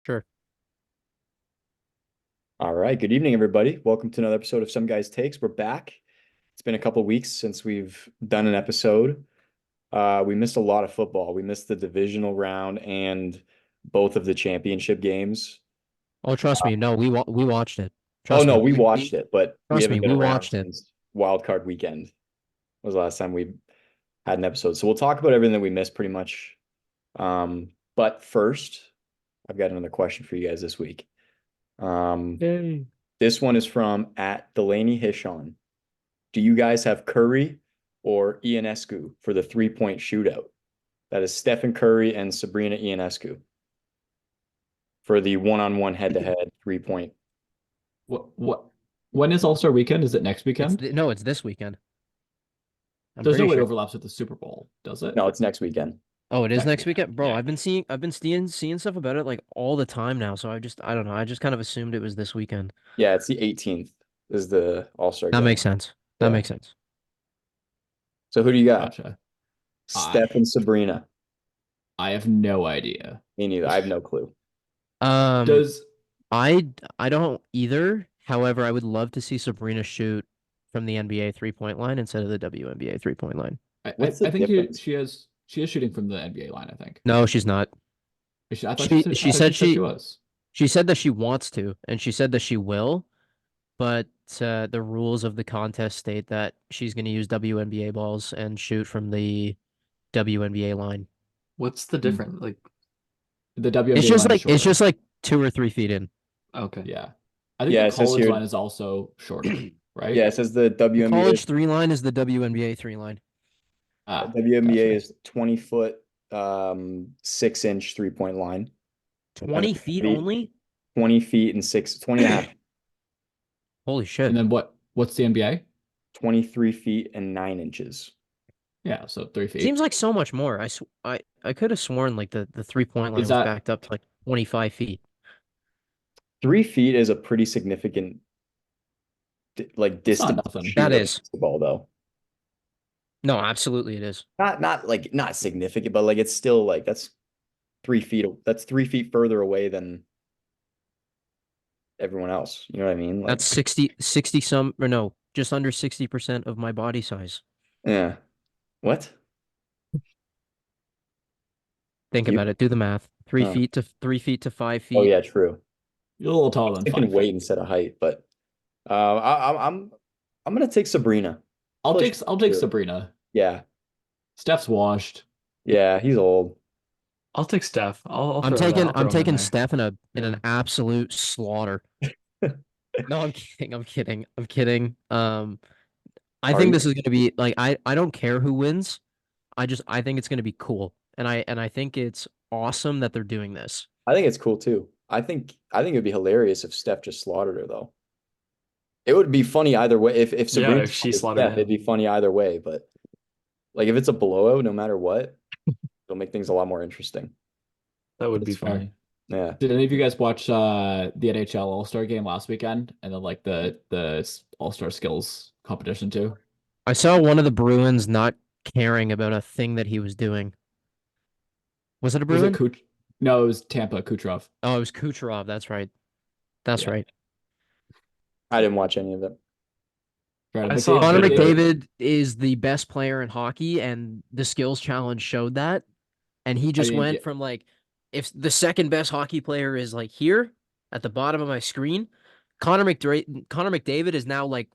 Sure. All right. Good evening, everybody. Welcome to another episode of Some Guys Takes. We're back. It's been a couple weeks since we've done an episode. We missed a lot of football. We missed the divisional round and both of the championship games. Oh, trust me. No, we watched it. Oh Trust no, me. we watched it, but we Trust haven't me. been We around watched it. since Wild Card Weekend was the last time we had an episode. So we'll talk about everything that we missed pretty much. But first, I've got another question for you guys this week. Um, Yay. this one is from at Delaney Hishon. Do you guys have Curry or Ionescu for the 3-point shootout? That is Stephen Curry and Sabrina Ionescu for the one-on-one head-to-head 3-point. What when is All-Star Weekend? Is it next weekend? No, it's this weekend. I'm There's pretty no way it sure. overlaps with the Super Bowl, does it? No, it's next weekend. Oh, it is Next next weekend. weekend, bro. Yeah. I've been seeing stuff about it like all the time now. So I don't know. I just kind of assumed it was this weekend. Yeah, it's the 18th is the All-Star That game. makes sense. That Yeah. makes sense. So who do you got? Gotcha. Steph and Sabrina. I have no idea. Me neither. I have no clue. Um, Does I I don't either. However, I would love to see Sabrina shoot from the NBA 3-point line instead of the WNBA 3-point line. I What's the I think difference? she is shooting from the NBA line, I think. No, she's not. I thought She I she thought she said said she she was. she said that she wants to, and she said that she will. But the rules of the contest state that she's going to use WNBA balls and shoot from the WNBA line. What's the Hmm. difference? Like, The It's WNBA just line is like it's shorter. just like 2 or 3 feet in. okay. Yeah. I think Yeah, the it says college here. line is also shorter, right? Yeah, it says the The WNBA college 3 line is the WNBA 3 line. Ah, WNBA gotcha. is 20 foot 6-inch 3-point line. And 20 then feet the only? 20 feet and 20 and a half, Holy shit. And then what's the NBA? 23 feet and 9 inches. Yeah, so 3 feet. Seems like so much more. I could have sworn like the 3-point line Is was that backed up to like 25 feet. 3 feet is a pretty significant like it's not distance to nothing. shoot That a is. basketball though. No, absolutely it is. Not significant, but like it's still like that's 3 feet. That's 3 feet further away than everyone else. You know what I mean? Like, That's 60 some or no, just under 60% of my body size. yeah. What? Think You? about it. Do the math. Three Oh, feet to 3 feet to five oh feet. yeah, true. You're a little I taller was than thinking five weight feet. instead of height, but I'm gonna take Sabrina. I'll take Sabrina. Yeah, Steph's washed. yeah, he's old. I'll take Steph. I'll I'm throw that. taking I'll I'm throw him in taking there. Steph in Yeah. an absolute slaughter. No, I'm kidding. I'm kidding. I'm kidding. I Are think you? this is gonna be like I don't care who wins. I think it's gonna be cool. And I think it's awesome that they're doing this. I think it's cool too. I think it'd be hilarious if Steph just slaughtered her though. It would be funny either way. If Yeah, Sabrina if she slaughtered slaughtered Steph, it'd him. be funny either way. But like if it's a blowout, no matter what, it'll make things a lot more interesting. That would be That's fair. funny. Yeah. Did any of you guys watch the NHL All-Star game last weekend and then like the All-Star skills competition too? I saw one of the Bruins not caring about a thing that he was doing. Was it a Was it Bruin? No, it was Tampa Kucherov. Oh, it was Kucherov. That's right. That's Yeah. right. I didn't watch any of it. Right. I saw a Connor video. McDavid is the best player in hockey, and the skills challenge showed that. And he I just mean, yeah, went from like, if the second best hockey player is like here at the bottom of my screen, Connor McDavid is now like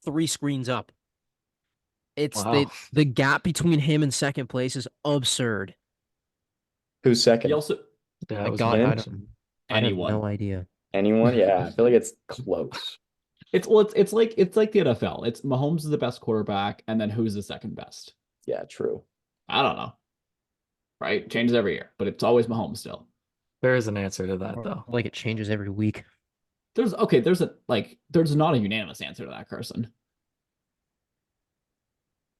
3 screens up. It's Wow. the gap between him and second place is absurd. Who's he second? also Yeah, I it was got him? I have anyone. no idea. Anyone? Yeah, I feel like it's close. It's like the NFL. It's Mahomes is the best quarterback, and then who's the second best? Yeah, true. I don't know. Right? Changes every year, but it's always Mahomes still. There is an answer to that though. Like it changes every week. There's not a unanimous answer to that, Carson.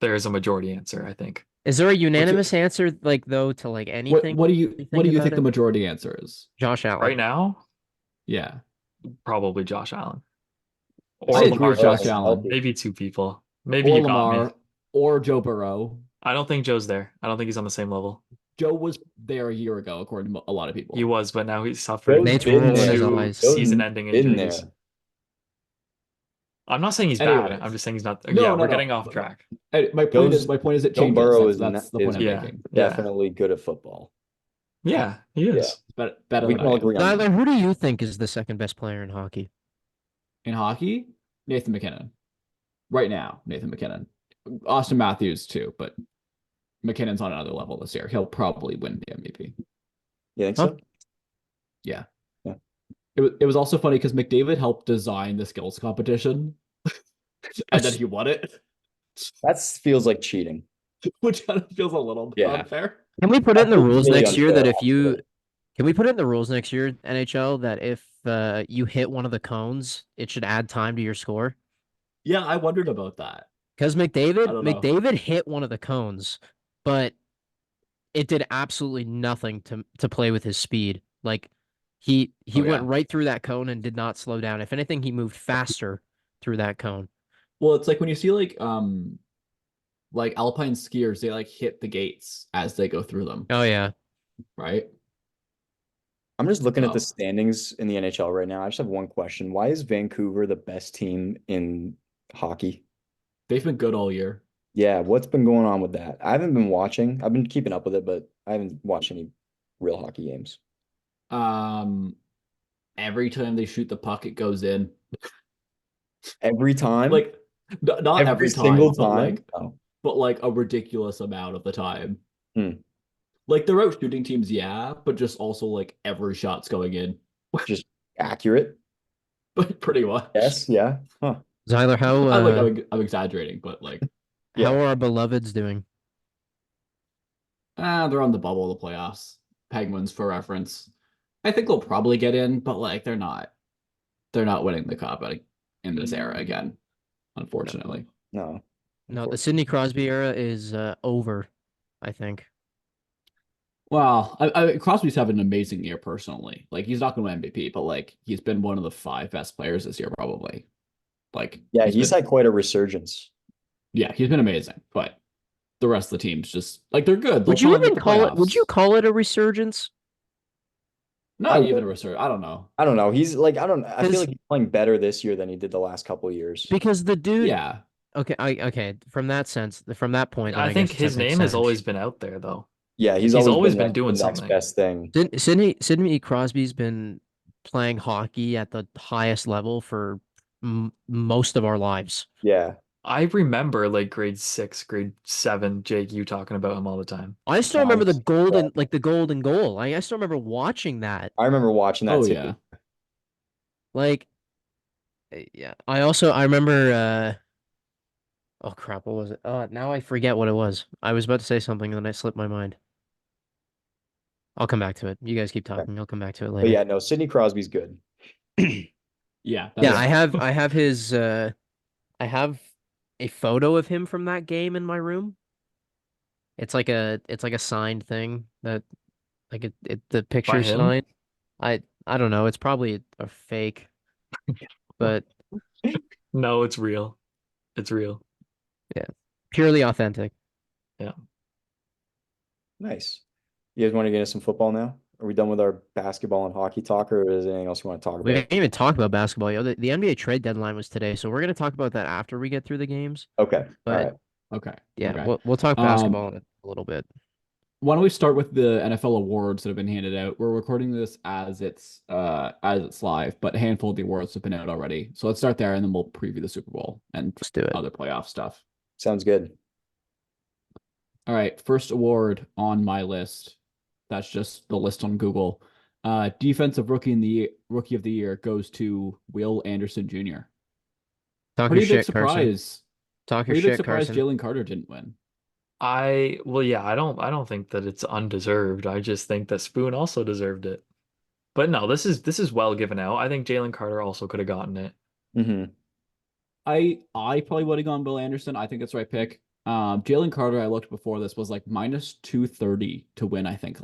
There is a majority answer, I think. Is there a What's your, unanimous answer like though to like anything? what do you Anything what do you about think the it? majority answer is? Josh Allen. Right now, Yeah. probably Josh Allen I or agree Lamar with Josh Jackson. Allen Maybe two people. Maybe or you got me. Lamar or Joe Burrow. I don't think Joe's there. I don't think he's on the same level. Joe was there a year ago, according to a lot of people. He was, but now he's suffering Joe's Nate's been rolling his there. eyes. Joe's season-ending been injuries. there. I'm not saying he's bad. Anyways. I'm just saying he's not. No, yeah, no, we're no. getting off track. My point is it Joe changes. Burrow That's the point I'm Yeah. making. definitely good at football. Yeah, he is. It's better We than can I all am. agree on that. Tyler, who do you think is the second best player in hockey? In hockey, Nathan McKinnon. Right now, Nathan McKinnon. Austin Matthews too, but McKinnon's on another level this year. He'll probably win the MVP. You think Huh? so? Yeah. Yeah. It was also funny because McDavid helped design the skills competition, and then he won it, That feels like cheating. which kind of feels a little bit Yeah. unfair. Can we put it in the That feels rules really next year that unfair, if you honestly. can we put it in the rules next year, NHL, that if you hit one of the cones, it should add time to your score? Yeah, I wondered about that. Because I don't know. McDavid hit one of the cones, but it did absolutely nothing to play with his speed. Like he Oh, went yeah. right through that cone and did not slow down. If anything, he moved faster through that cone. Well, it's like when you see like alpine skiers, they like hit the gates as they go through them, Oh yeah. right? I'm just looking at the So- standings in the NHL right now. I just have one question. Why is Vancouver the best team in hockey? They've been good all year. Yeah, what's been going on with that? I haven't been watching. I've been keeping up with it, but I haven't watched any real hockey games. Every time they shoot the puck, it goes in. Every time? Like not every time, single but time? Oh. like a ridiculous amount of the time. Hmm. Like they're out shooting teams, yeah, but just also like every shot's going in. Just accurate? But pretty much. Yes, yeah. Huh. Zyler, I'm exaggerating, but like Yeah. how are our beloveds doing? they're on the bubble of the playoffs. Penguins for reference. I think they'll probably get in, but like they're not winning the cup in this era again, unfortunately. No. No, the Sidney Crosby era is over, I think. Well, Crosby's having an amazing year personally. Like he's not going to win MVP, but like he's been one of the 5 best players this year, probably. Like Yeah, he's had quite a resurgence. yeah, he's been amazing. But the rest of the team's just like they're good. Would They'll you probably even make the call it? Would you playoffs. call it a resurgence? Not I even a would. resurgence. I don't know. I don't know. He's like, I feel Because- like he's playing better this year than he did the last couple of years. Because the dude. Yeah, Okay. Okay. From that sense, from that point, then I I think guess his that makes name has sense. always been out there, though. Yeah, he's He's always always been been doing the next something. best thing. Sidney Crosby's been playing hockey at the highest level for most of our lives. Yeah. I remember like grade 6, grade 7, Jake, you talking about him all the time. I still remember the Nice. golden goal. I still remember watching that. I remember watching that oh too. yeah. Like, yeah. I remember. Oh crap! What was it? Now I forget what it was. I was about to say something and then I slipped my mind. I'll come back to it. You guys keep talking. I'll come back to it But later. yeah, no, Sidney Crosby's good. Yeah. Yeah, I have his I have a photo of him from that game in my room. It's like a signed thing that like the picture him? signed. I don't know. It's probably a fake, but No, it's real. It's real. purely authentic. Nice. You guys want to get into some football now? Are we done with our basketball and hockey talk, or is there anything else you want to talk We about? didn't even talk about basketball. Yo, the NBA trade deadline was today, so we're gonna talk about that after we get through the games. Okay. All But right. Okay. yeah, Okay. we'll talk basketball in a little bit. Why don't we start with the NFL awards that have been handed out? We're recording this as it's live, but a handful of the awards have been out already. So let's start there, and then we'll preview the Super Bowl and Let's do it. other playoff stuff. Sounds good. All right, first award on my list. That's just the list on Google. Defensive rookie of the year goes to Will Anderson Jr. Talk Pretty your big shit, Carson. surprise. Talk your Pretty big shit, surprise. Carson. Jalen Carter didn't win. I don't think that it's undeserved. I just think that Spoon also deserved it. But no, this is well given out. I think Jalen Carter also could have gotten it. Mm-hmm. I probably would have gone Will Anderson. I think it's the right pick. Jalen Carter, I looked before this, was like minus 230 to win, I think.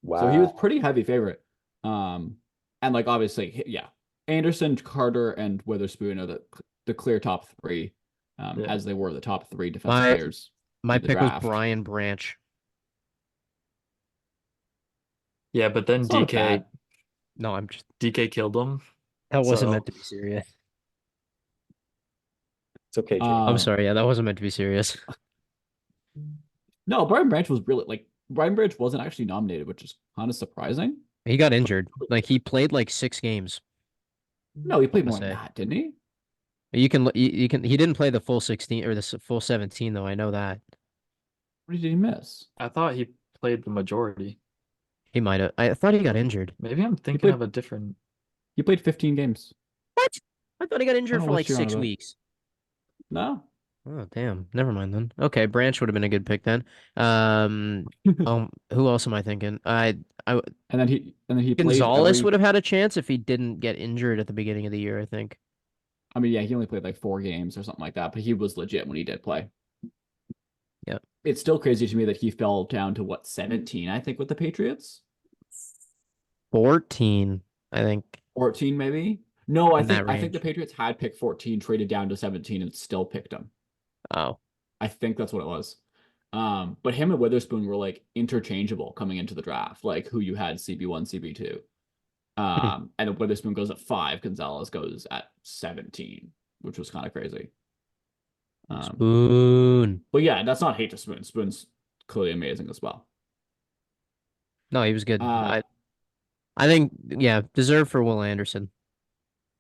Wow. So he was pretty heavy favorite. And like obviously, yeah, Anderson, Carter, and Witherspoon are the clear top 3, Yeah. as they were the top 3 defensive players. My in the pick was draft. Brian Branch. Yeah, but then It's not bad. No, I'm just DK killed him. that wasn't So meant to be serious. It's okay, Jake. I'm sorry. Yeah, that wasn't meant to be serious. No, Brian Branch was really like Brian Branch wasn't actually nominated, which is kind of surprising. He got injured. Like he played like 6 games. No, he I played want more to than say that, didn't he? you can he didn't play the full 16 or the full 17 though. I know that What did he miss? I thought he played the majority. he might have. I thought he got injured. Maybe I'm He thinking played of a different. he played 15 games. What? I thought he got I injured don't for know like what you're on 6 about. weeks. No. Oh damn. Never mind then. Okay, Branch would have been a good pick then. Who else am I thinking? I And then he played Gonzalez every would have had a chance if he didn't get injured at the beginning of the year. I think. I mean, yeah, he only played like 4 games or something like that, but he was legit when he did play. Yeah. It's still crazy to me that he fell down to what, 17, I think, with the Patriots? 14, I think, 14 maybe? No, I in think that I think the range. Patriots had picked 14, traded down to 17, and still picked him. Oh, I think that's what it was. But him and Witherspoon were like interchangeable coming into the draft, like who you had CB1, CB2. And Witherspoon goes at 5, Gonzalez goes at 17, which was kind of crazy. Spoon. But yeah, that's not hate to Spoon. Spoon's clearly amazing as well. No, he was good. Uh, I think yeah, deserved for Will Anderson.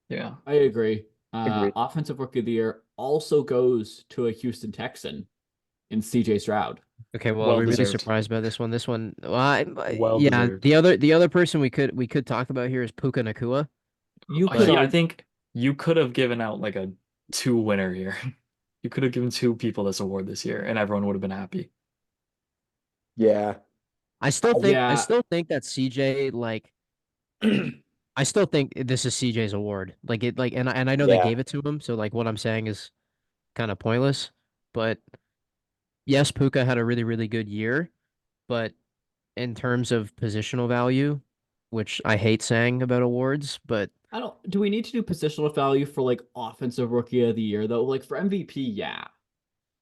Yeah. I agree. Agreed. Offensive Rookie of the Year also goes to a Houston Texan in CJ Stroud. Okay, well, are Well we really deserved. surprised by this one? This one, well, Well yeah. deserved. The other person we could talk about here is Puka Nakua. You But- could I argue, think you could have given out like a 2 winner here. You could have given 2 people this award this year, and everyone would have been happy. Yeah. I yeah, still think that CJ like I still think this is CJ's award. Like it like and I know they Yeah. gave it to him, so like what I'm saying is kind of pointless. But yes, Puka had a really, really good year, but in terms of positional value, which I hate saying about awards, but I don't. Do we need to do positional value for like Offensive Rookie of the Year though? Like for MVP, yeah,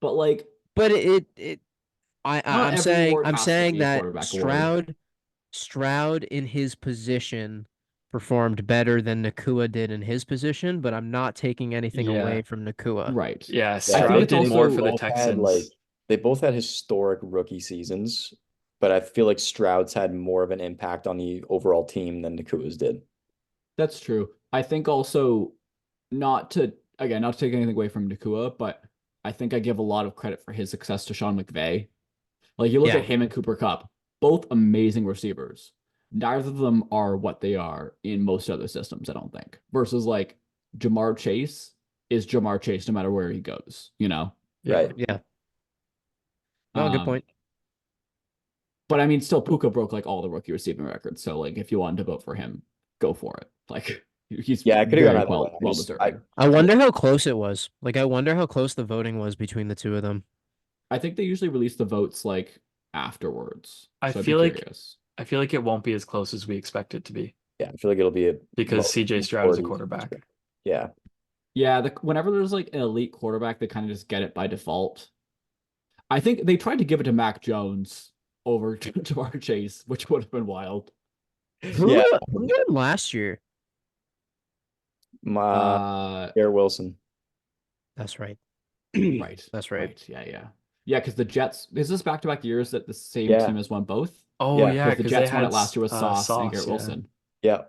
but like but it not I'm every saying award I'm has to saying be a that quarterback award. Stroud in his position performed better than Nakua did in his position, but I'm not taking anything Yeah. away from Nakua. Right. Yeah, I think Stroud it's did more also for the both had Texans. they both had historic rookie seasons, but I feel like Stroud's had more of an impact on the overall team than Nakua's did. That's true. I think also not to take anything away from Nakua, but I think I give a lot of credit for his success to Sean McVay. Like you look Yeah. at him and Cooper Kupp, both amazing receivers. Neither of them are what they are in most other systems, I don't think. Versus like Jamar Chase is Jamar Chase no matter where he goes, you know? Yeah. Right. Yeah. No, good Um, point. But I mean, still Puka broke like all the rookie receiving records. So like if you wanted to vote for him, go for it. Like he's Yeah, I could have gone very either way. well deserving. I wonder how close it was. Like I wonder how close the voting was between the two of them. I think they usually release the votes like afterwards. I So I'd feel be like curious. I feel like it won't be as close as we expect it to be Yeah, I feel like it'll be a because CJ Stroud is a 40s. quarterback. Yeah. Yeah, whenever there's like an elite quarterback, they kind of just get it by default. I think they tried to give it to Mac Jones over to Jamar Chase, which would have been wild. Yeah. Who got him last year? Garrett Wilson. That's right. Right. That's right. Yeah. Yeah, because the Jets, is this back-to-back years that the same Yeah. team has won both? Oh Yeah, yeah, Because the because Jets they won had it last year with Sauce and Garrett yeah. Wilson. Yeah.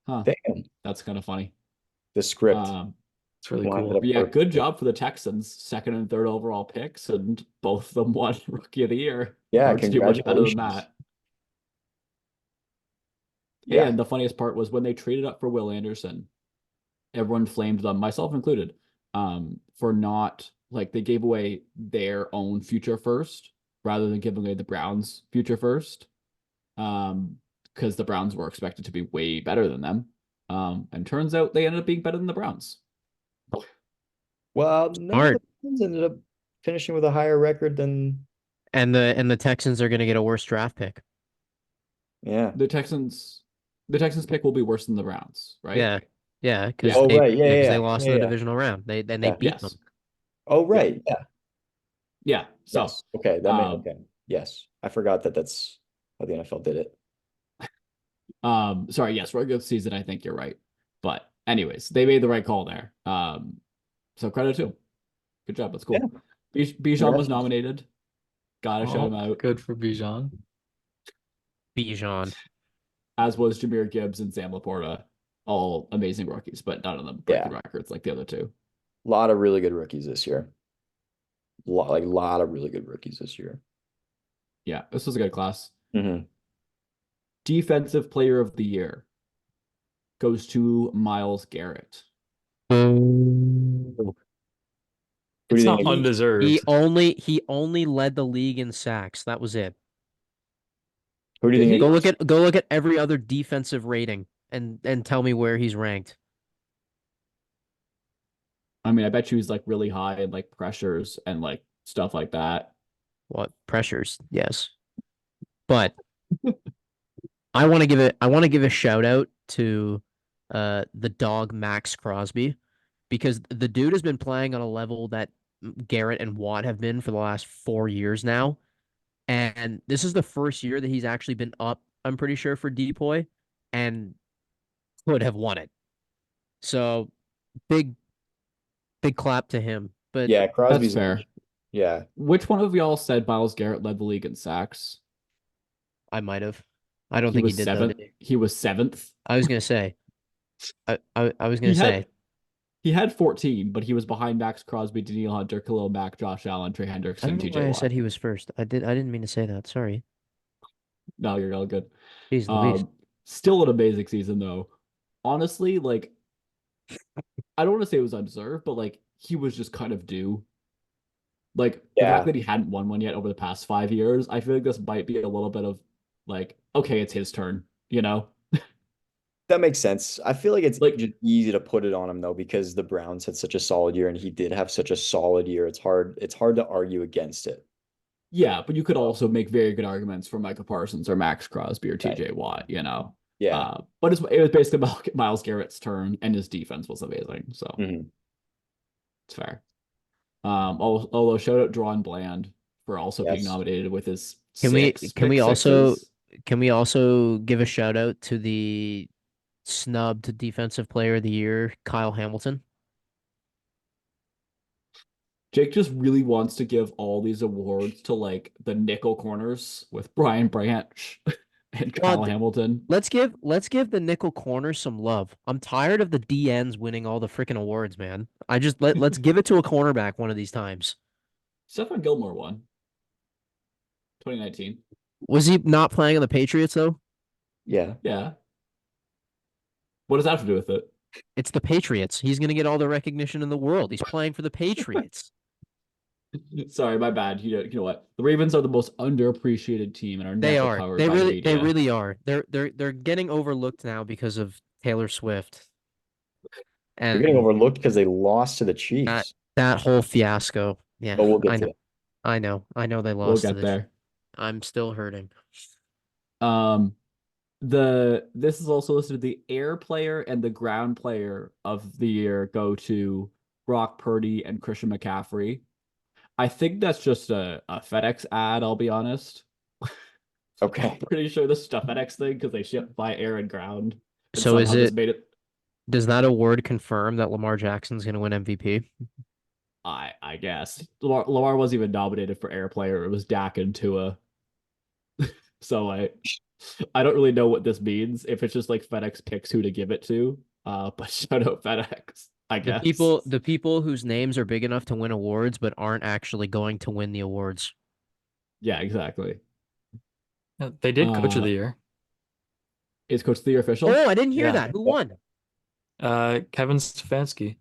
Huh. Damn. That's kind of funny. The script. It's really Lined it cool. up But yeah, perfect. good job for the Texans, second and third overall picks, and both of them won Rookie of the Year. Yeah, Hard to do much better than congratulations. that. Yeah. And the funniest part was when they traded up for Will Anderson, everyone flamed them, myself included, for not like they gave away their own future first rather than giving away the Browns' future first. Because the Browns were expected to be way better than them. And turns out they ended up being better than the Browns. Well, no, Smart. the Browns ended up finishing with a higher record than And the Texans are going to get a worse draft pick. yeah. The Texans pick will be worse than the Browns, right? Yeah. Yeah, because Yeah. Oh, right. Yeah, because yeah, they lost in yeah, the yeah. divisional round. They beat Yes. them. Oh, right. Yeah. Yeah. So Yes. Okay. That um, okay. Yes. I forgot that that's how the NFL did it. Sorry, yes, regular season, I think you're right. But anyways, they made the right call there. So credit to him. Good job. That's cool. Bijan was Congratulations. nominated. Gotta shout him out. Good for Bijan. Bijan. As was Jahmyr Gibbs and Sam Laporta. All amazing rookies, but none of them breaking records like the other two. A lot of really good rookies this year. Lot of really good rookies this year. Yeah, this was a good class. Mm-hmm. Defensive player of the year goes to Myles Garrett. It's not think? undeserved. He only led the league in sacks. That was it. Who do you Did think? he? Go look at every other defensive rating and tell me where he's ranked. I mean, I bet you he's like really high in like pressures and like stuff like that. What pressures? Yes, but I want to give a shout out to the dog Max Crosby, because the dude has been playing on a level that Garrett and Watt have been for the last 4 years now. And this is the first year that he's actually been up, I'm pretty sure, for Depoy, and could have won it. So big clap to him. But Yeah, Crosby's That's fair. Yeah. Which one of y'all said Myles Garrett led the league in sacks? I might have. I don't He think he was did though, seventh. did he? He was seventh. I was gonna say. I was gonna He say. had he had 14, but he was behind Max Crosby, Daniil Hunter, Khalil Mack, Josh Allen, Trey I Hendrickson, don't know TJ why I Watt. said he was first. I didn't mean to say that. Sorry. No, you're all good. Jeez Louise. Still an amazing season though. Honestly, like I don't want to say it was undeserved, but like he was just kind of due. Like the Yeah. fact that he hadn't won one yet over the past 5 years, I feel like this might be a little bit of like, okay, it's his turn, you know? That makes sense. I feel like it's Like- just easy to put it on him though, because the Browns had such a solid year and he did have such a solid year. It's hard to argue against it. Yeah, but you could also make very good arguments for Micah Parsons or Max Crosby or TJ Watt, you know? Yeah. But it was basically about Myles Garrett's turn, and his defense was amazing, so Mhm. it's fair. Although shout out Drawn Bland for also being Yes. nominated with his Can we six can we pick also sixes. can we also give a shout out to the snubbed defensive player of the year, Kyle Hamilton? Jake just really wants to give all these awards to like the nickel corners with Brian Branch and Kyle Hamilton. Let's give the nickel corner some love. I'm tired of the DNs winning all the freaking awards, man. Let's give it to a cornerback one of these times. Stephon Gilmore won 2019. Was he not playing on the Patriots though? Yeah. Yeah. What does that have to do with it? It's the Patriots. He's gonna get all the recognition in the world. He's playing for the Patriots. Sorry, my bad. You know what? The Ravens are the most underappreciated team and are They never are. covered They by the really media. are. They're getting overlooked now because of Taylor Swift. They're And getting overlooked because they lost to the Chiefs. that whole fiasco. Yeah, But we'll get I to know. I know they We'll lost to get the there. I'm still hurting. Um, this is also listed the air player and the ground player of the year go to Brock Purdy and Christian McCaffrey. I think that's just a FedEx ad, I'll be honest. Okay. I'm pretty sure this is a FedEx thing because they ship by air and ground. And So is somehow this it made it. does that award confirm that Lamar Jackson's gonna win MVP? I guess Lamar wasn't even nominated for air player. It was Dak and Tua. So I don't really know what this means. If it's just like FedEx picks who to give it to. But shout out FedEx, I guess. The people whose names are big enough to win awards but aren't actually going to win the awards. Yeah, exactly. They did coach of the year. Is Coach of the Year official? Oh, I didn't hear Yeah. that. Who won? Kevin Stefanski.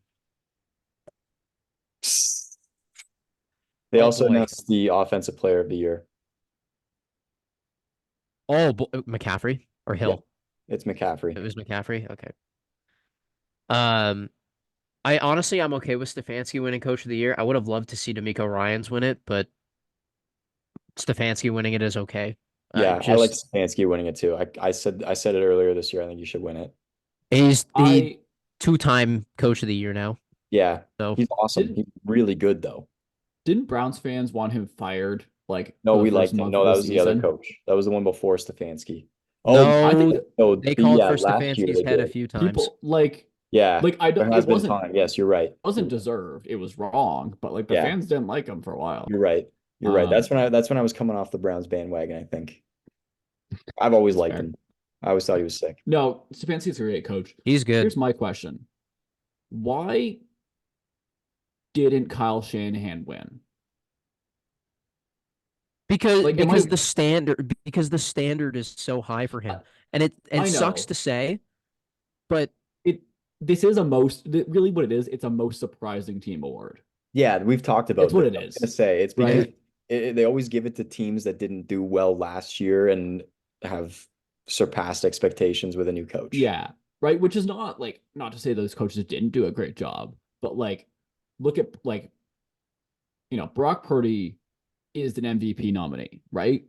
They Oh, also boy. announced the offensive player of the year. Oh, McCaffrey or Hill? It's McCaffrey. It was McCaffrey. Okay. I'm okay with Stefanski winning Coach of the Year. I would have loved to see D'Amico Ryans win it, but Stefanski winning it is okay. Yeah, I like Stefanski winning it too. I said it earlier this year. I think you should win it. He's the two-time Coach of the Year now. Yeah, So he's awesome. He's really good though. Didn't Browns fans want him fired Like No, for the we first liked him. month No, of that the was the other season. coach. That was the one before Stefanski. Oh, I think No, no, they called yeah, for last year Stefanski's they head a did. few times. people like Yeah, I there don't. has been time. Yes, you're right. Wasn't deserved. It was wrong, but like the Yeah, fans didn't like him for a while. you're right. You're right. Um, That's when I was coming off the Browns bandwagon, I think. I've always it's liked fair. him. I always thought he was sick. No, Stefanski's a great coach. He's good Here's my question: why didn't Kyle Shanahan win? because Like, am I? the standard is so high for him, and it I sucks know to say, but it. This is a most really what it is. It's a most surprising team award. Yeah, we've talked about It's what this. it I was is, gonna say it's because right? they always give it to teams that didn't do well last year and have surpassed expectations with a new coach. Yeah, right. Which is not like not to say those coaches didn't do a great job, but like look at like Brock Purdy is an MVP nominee, right?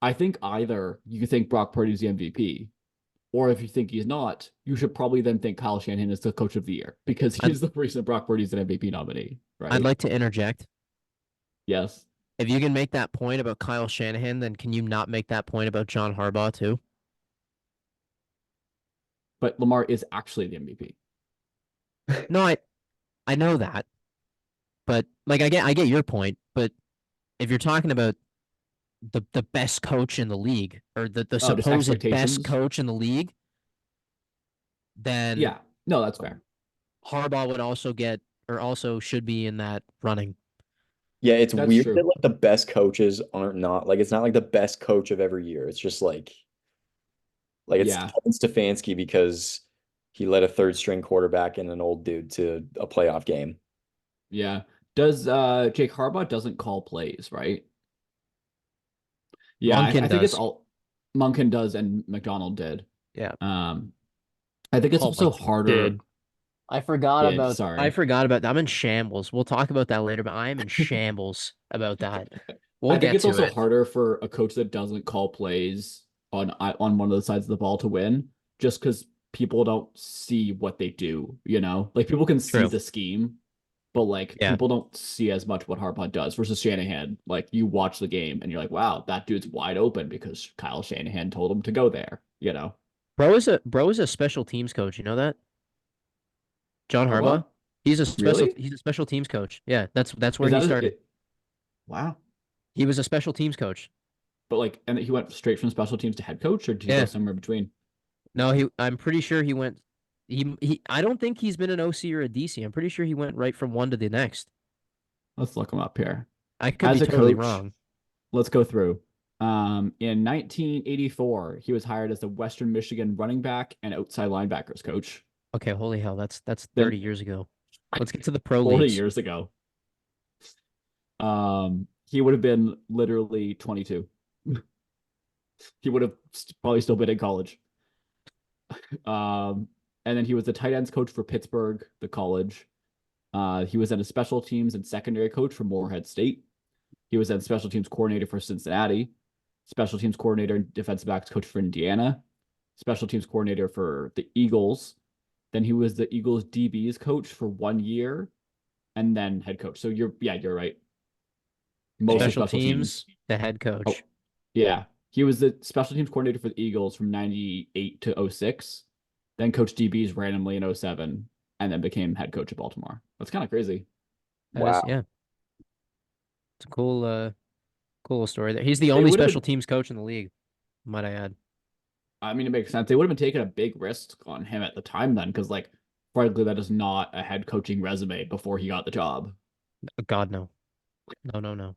I think either you think Brock Purdy's the MVP, or if you think he's not, you should probably then think Kyle Shanahan is the coach of the year because I'd, he's the reason Brock Purdy's an MVP nominee, I'd right? like to interject. Yes. If you can make that point about Kyle Shanahan, then can you not make that point about John Harbaugh too? But Lamar is actually the MVP. No, I know that, but like I get your point, but if you're talking about the best coach in the league or the Oh, just supposed best expectations. coach in the league, then Yeah. No, that's fair. Harbaugh would also get or also should be in that running. Yeah, it's That's weird that true. like the best coaches aren't not like it's not like the best coach of every year. It's just like it's Yeah. Kevin Stefanski because he led a third string quarterback and an old dude to a playoff game. Yeah. Does Jake Harbaugh doesn't call plays, right? Yeah, Monken I think it's does. all Munkin does and McDonald did. Yeah. I think it's Oh also my harder. Did. I Sorry. forgot about that. I'm in shambles. We'll talk about that later, but I am in shambles about that. We'll I think get it's to also it. harder for a coach that doesn't call plays on one of the sides of the ball to win, just because people don't see what they do, Like people can see True. the scheme, but like Yeah. people don't see as much what Harbaugh does versus Shanahan. Like you watch the game and you're like, wow, that dude's wide open because Kyle Shanahan told him to go there. Bro is a special teams coach, you know that? John Harbaugh? Harbaugh? Really? He's a special teams coach. Yeah, that's where Is he that started. it? Wow. He was a special teams coach. But like, and he went straight from special teams to head coach, or did he go Yeah. somewhere between? No, I'm pretty sure he went he I don't think he's been an OC or a DC. I'm pretty sure he went right from one to the next. Let's look him up here. I could be As a totally coach, wrong. let's go through. In 1984, he was hired as the Western Michigan running back and outside linebackers coach. Okay, holy hell, that's Then 30 years ago. Let's get to the pro 40 leagues. years ago. He would have been literally 22. He would have probably still been in college. And then he was the tight ends coach for Pittsburgh, the college. He was then a special teams and secondary coach for Morehead State. He was then special teams coordinator for Cincinnati, special teams coordinator and defensive backs coach for Indiana, special teams coordinator for the Eagles. Then he was the Eagles DBs coach for 1 year, and then head coach. So you're right. Mostly Special special teams, teams. the head Oh, coach. yeah. He was the special teams coordinator for the Eagles from 98 to 06, then coached DBs randomly in 07, and then became head coach of Baltimore. That's kind of crazy. That is, Wow. yeah. It's a cool little story there. He's the They only would have special been, teams coach in the league, might I add. I mean, it makes sense. They would have been taking a big risk on him at the time then, because like, frankly, that is not a head coaching resume before he got the job. God, no. No.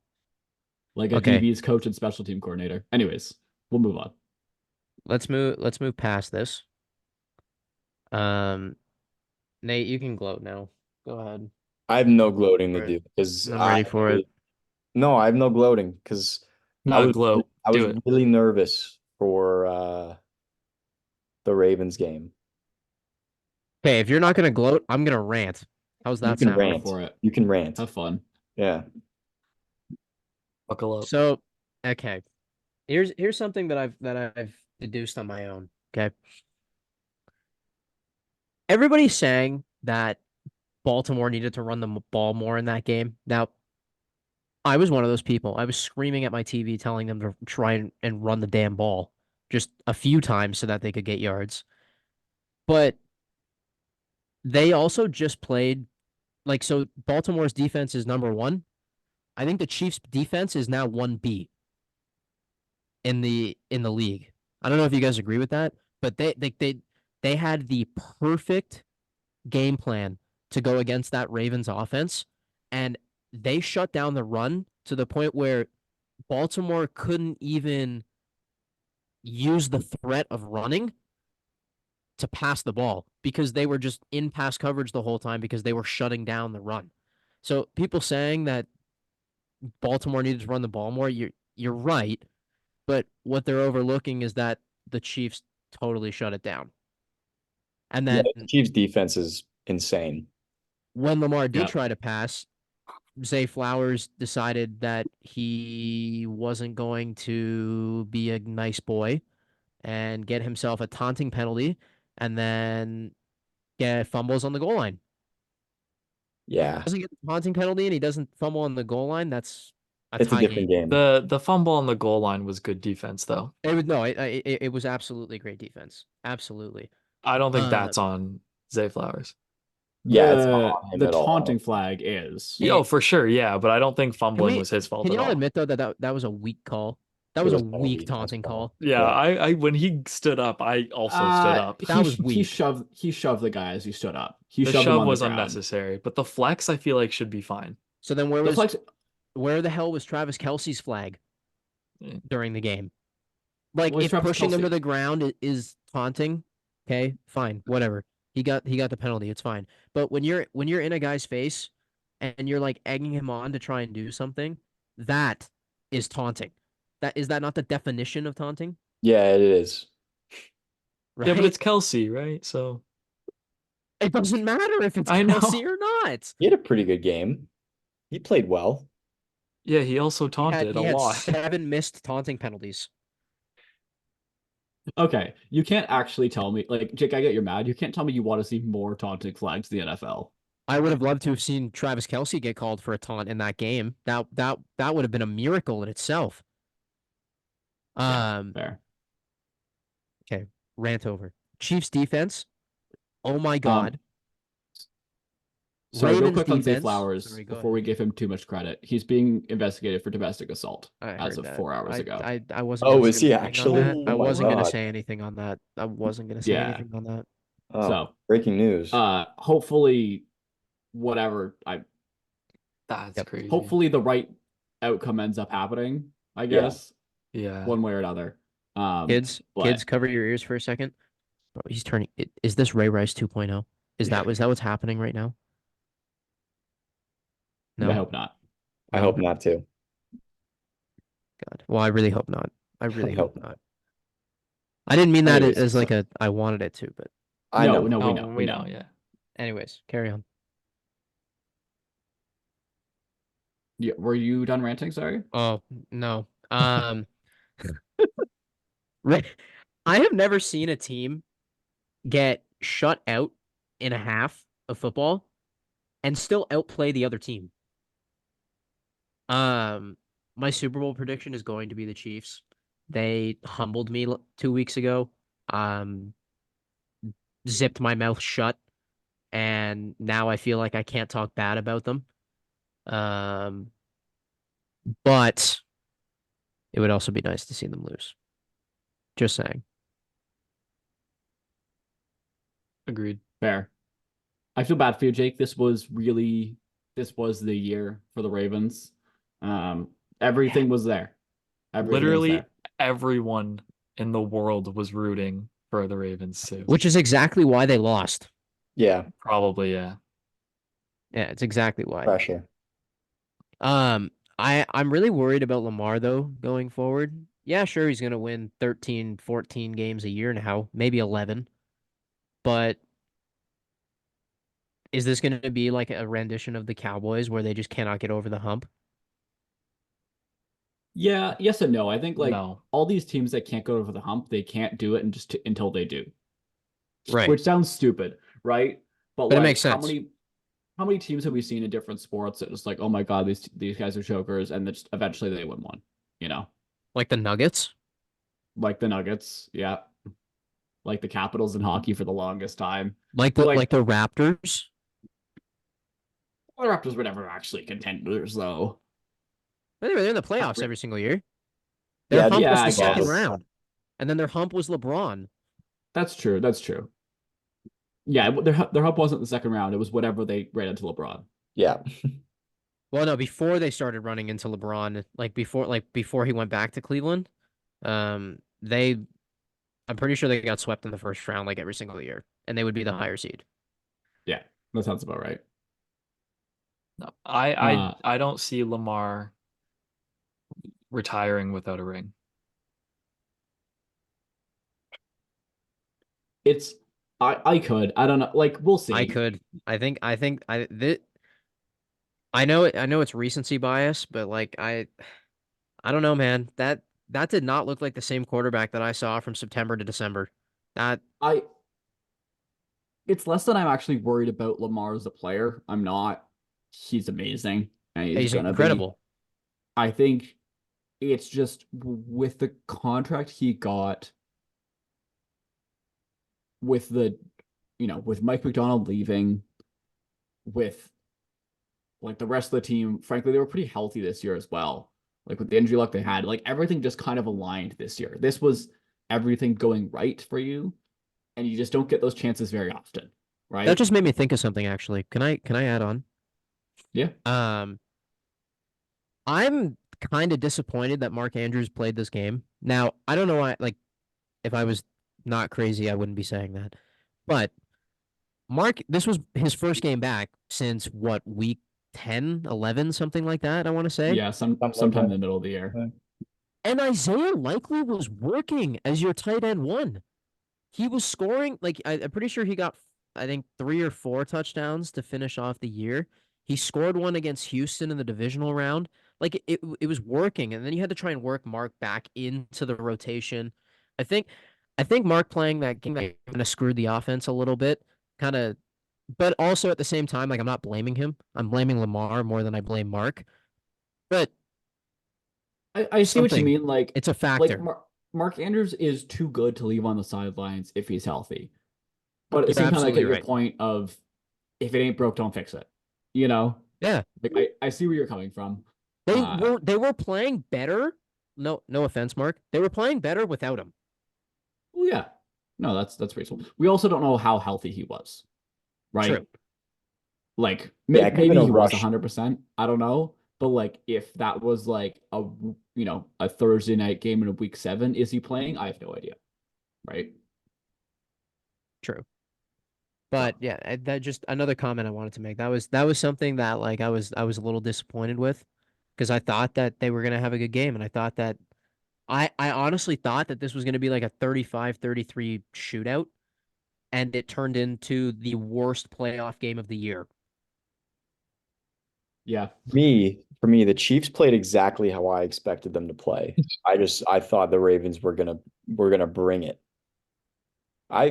Like a Okay, DB's coach and special team coordinator. Anyways, we'll move on. let's move past this. Um, Nate, you can gloat now. Go ahead. I have no gloating to Right. do because I'm ready for it. no, I have no gloating because I Not was gloat. I was Do it. really nervous for the Ravens game. Okay, if you're not gonna gloat, I'm gonna rant. How's You that can sound? Go rant. for it. You can rant. Have fun. Yeah. Buckle up. So, okay. Here's something that I've deduced on my own. Okay. Everybody's saying that Baltimore needed to run the ball more in that game. Now, I was one of those people. I was screaming at my TV, telling them to try and run the damn ball just a few times so that they could get yards. But they also just played like so. Baltimore's defense is number one. I think the Chiefs' defense is now 1B in the league. I don't know if you guys agree with that, but they had the perfect game plan to go against that Ravens offense, and they shut down the run to the point where Baltimore couldn't even use the threat of running to pass the ball because they were just in pass coverage the whole time because they were shutting down the run. So people saying that Baltimore needed to run the ball more, you're right, but what they're overlooking is that the Chiefs totally shut it down. And Yeah, then the Chiefs defense is insane. when Lamar did Yeah. try to pass, Zay Flowers decided that he wasn't going to be a nice boy and get himself a taunting penalty and then get fumbles on the goal line. Yeah, Doesn't get the taunting penalty and he doesn't fumble on the goal line. That's a it's a tie different game. game. The fumble on the goal line was good defense, though. It was no, it was absolutely great defense. Absolutely. I don't think Uh, that's on Zay Flowers. Yeah, it's not on him The at all. taunting flag is. Hey, Oh, for sure, yeah, but I don't think Can fumbling we was his fault can at y'all all. admit though that was a weak call? That It was a was not a weak defense taunting call. Yeah, Yeah. I when he stood up, I also stood up. That was He weak. shoved the guy as he stood up. He The shoved him shove on was the ground. unnecessary, but the flex I feel like should be fine. So then The flex, where the hell was Travis Kelsey's flag Yeah. during the game? Like Was if Travis pushing him Kelce? to the ground is taunting, okay, fine, whatever. He got the penalty, it's fine. But when you're in a guy's face and you're like egging him on to try and do something, that is taunting. That not the definition of taunting? Yeah, it is. Right? Yeah, but it's Kelsey, right? So It doesn't matter if it's I know. Kelsey or not. He had a pretty good game. He played well. yeah, he also He taunted a had lot. 7 missed taunting penalties. Okay, you can't actually tell me, like, Jake, I get you're mad. You can't tell me you want to see more taunting flags in the NFL. I would have loved to have seen Travis Kelsey get called for a taunt in that game. That would have been a miracle in itself. Yeah, fair. Okay, rant over. Chiefs defense. Oh my God. So real Ravens quick on Zay defense. Flowers, Sorry, go before we ahead. give him too much credit, he's being investigated for domestic assault I as heard of that. 4 hours ago. I wasn't Oh, gonna is say he anything on actually? that. I Oh my wasn't gonna God. say anything on that. I wasn't gonna say Yeah. anything on that. Oh, So, breaking news. hopefully, whatever That's crazy. hopefully the right outcome ends up happening, I Yeah. guess, Yeah. one way or another. Kids, but cover your ears for a second. Bro, he's turning. Is this Ray Rice 2.0? Is that what's happening right now? No, I hope not. I no? hope not to. God. Well, I really hope not. I really I hope hope not. I didn't mean that Anyways, as like a I wanted it to, but I know. No, Oh, we know. yeah. anyways, carry on. Yeah, were you done ranting? Sorry. Oh no. Ra- I have never seen a team get shut out in a half of football and still outplay the other team. My Super Bowl prediction is going to be the Chiefs. They humbled me 2 weeks ago. Zipped my mouth shut, and now I feel like I can't talk bad about them. But it would also be nice to see them lose. Just saying. Agreed. Fair. I feel bad for you, Jake. This was the year for the Ravens. Everything was there. Everything was Literally there. everyone in the world was rooting for the Ravens too. Which is exactly why they lost. Yeah, Probably, yeah. Yeah, it's exactly why. pressure. I'm really worried about Lamar though going forward. Yeah, sure he's gonna win 13, 14 games a year now, maybe 11. But is this gonna be like a rendition of the Cowboys where they just cannot get over the hump? Yeah, yes and no. I think like No. all these teams that can't go over the hump, they can't do it and just until they do. Right. Which sounds stupid, right? But it makes sense. how many teams have we seen in different sports that just like, oh my God, these guys are chokers, and then just eventually they win one, you know? Like the Nuggets. Like the Nuggets, yeah. Like the Capitals in hockey for the longest time. Like But the like Raptors. the Raptors were never actually contenders, though. They're in the Not playoffs re- every single year. Their Yeah, hump was I the second guess. round. And then their hump was LeBron. That's true. That's true. Yeah, their hub wasn't the second round. It was whatever they ran into LeBron. yeah. Well, no, before they started running into LeBron, before he went back to Cleveland, they I'm pretty sure they got swept in the first round like every single year, and they would be the higher seed. Yeah, that sounds about right. No, I don't see Lamar retiring without a ring. It's I could. I don't know. Like we'll see. I could. I know it's recency bias, but like I don't know, man. That did not look like the same quarterback that I saw from September to December. That I it's less that I'm actually worried about Lamar as a player. I'm not. He's amazing, and he's he's gonna be. incredible. I think it's just with the contract he got, with the, with Mike McDonald leaving, with like the rest of the team. Frankly, they were pretty healthy this year as well. Like with the injury luck they had, like everything just kind of aligned this year. This was everything going right for you, and you just don't get those chances very often, right? That just made me think of something actually. Can I add on? Yeah. I'm kind of disappointed that Mark Andrews played this game. Now, I don't know why, like, if I was not crazy, I wouldn't be saying that. But this was his first game back since what, week 10, 11, something like that, I want to say. Yeah, sometime in the middle of the year. And Isaiah Likely was working as your tight end one. He was scoring, like, I'm pretty sure he got, I think, 3 or 4 touchdowns to finish off the year. He scored one against Houston in the divisional round. Like, it was working. And then you had to try and work Mark back into the rotation. I think Mark playing that game kind of screwed the offense a little bit. Kind of, but also at the same time, like, I'm not blaming him. I'm blaming Lamar more than I blame Mark. But I see what you mean. Like it's a factor. Mark Andrews is too good to leave on the sidelines if he's healthy. But at the You're same time, I get your right. point of if it ain't broke, don't fix it. You know? Yeah. Like I see where you're coming from. They were playing better. No offense, Mark. They were playing better without him. Well, yeah. No, that's reasonable. We also don't know how healthy he was. Right? True. Like maybe he was rush. 100%. I don't know. But like if that was like a Thursday night game in a week 7, is he playing? I have no idea. Right? True. But yeah, that just another comment I wanted to make. That was something that like I was a little disappointed with because I thought that they were going to have a good game and I thought that I honestly thought that this was going to be like a 35-33 shootout and it turned into the worst playoff game of the year. Yeah. For me, the Chiefs played exactly how I expected them to play. I thought the Ravens were gonna bring it. I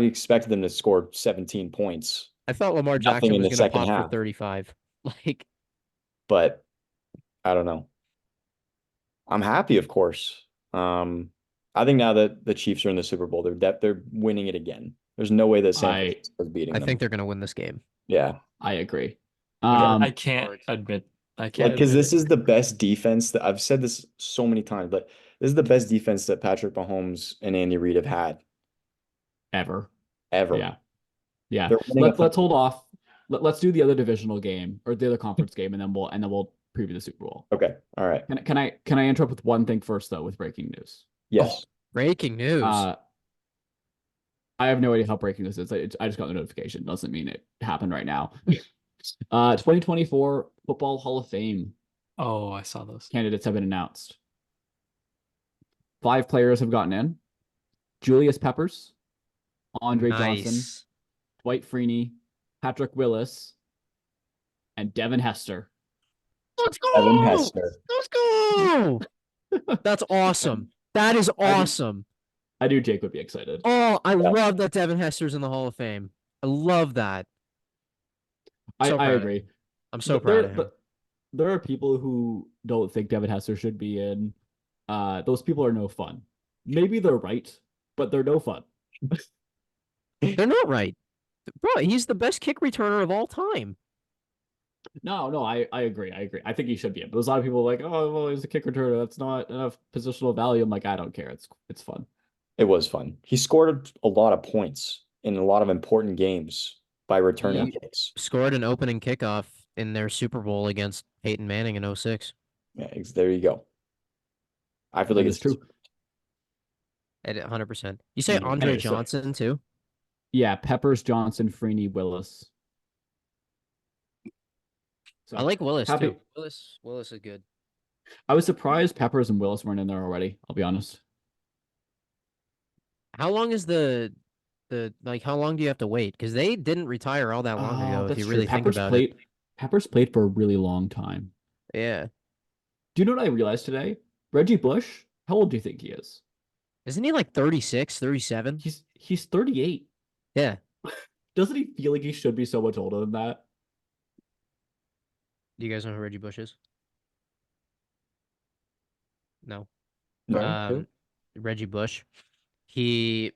expected them to score 17 points. I thought Lamar Jackson was going to pop half. for 35. Like, but I don't know. I'm happy, of course. I think now that the Chiefs are in the Super Bowl, they're winning it again. There's no way that San Francisco is beating them. I think they're going to win this game. Yeah, I agree. I can't admit. I can't because this is the best defense that I've said this so many times, but this is the best defense that Patrick Mahomes and Andy Reid have had ever. Yeah. Let's hold off. Let's do the other divisional game or the other conference game, and then we'll preview the Super Bowl. Okay. All right. Can I interrupt with one thing first though, with breaking news? Yes. Breaking news. I have no idea how breaking this is. I just got the notification. Doesn't mean it happened right now. 2024 Football Hall of Fame. Oh, I saw those. Candidates have been announced. 5 players have gotten in. Julius Peppers, Andre Johnson, Dwight Freeney, Patrick Willis, and Devin Hester. Let's go! Devin Hester. Let's go! That's awesome. That is awesome. I knew Jake would be excited. Oh, I love that Devin Hester's in the Hall of Fame. I love that. So I proud of him. agree. I'm so Th- proud There, of th- him. there are people who don't think Devin Hester should be in. Those people are no fun. Maybe they're right, but they're no fun. They're not right. Bro, he's the best kick returner of all time. No, I agree. I agree. I think he should be in. But there's a lot of people like, oh, well, he's a kick returner. That's not enough positional value. I'm like, I don't care. It's fun. It was fun. He scored a lot of points in a lot of important games by returning He kicks. scored an opening kickoff in their Super Bowl against Peyton Manning in '06. Yeah, there you go. I feel like That is it's true. At 100%. You say Anyway, Andre anyway, so Johnson too? yeah, Peppers, Johnson, Freeney, Willis. I So like Willis happy. too. Willis is good. I was surprised Peppers and Willis weren't in there already. I'll be honest. How long is the like how long do you have to wait? Because they didn't retire all that long ago, if That's you true. really think about it. Peppers played for a really long time. Yeah. Do you know what I realized today? Reggie Bush, how old do you think he is? Isn't he like 36, 37? He's 38. Yeah. Doesn't he feel like he should be so much older than that? Do you guys know who Reggie Bush is? No. No. Reggie Bush. He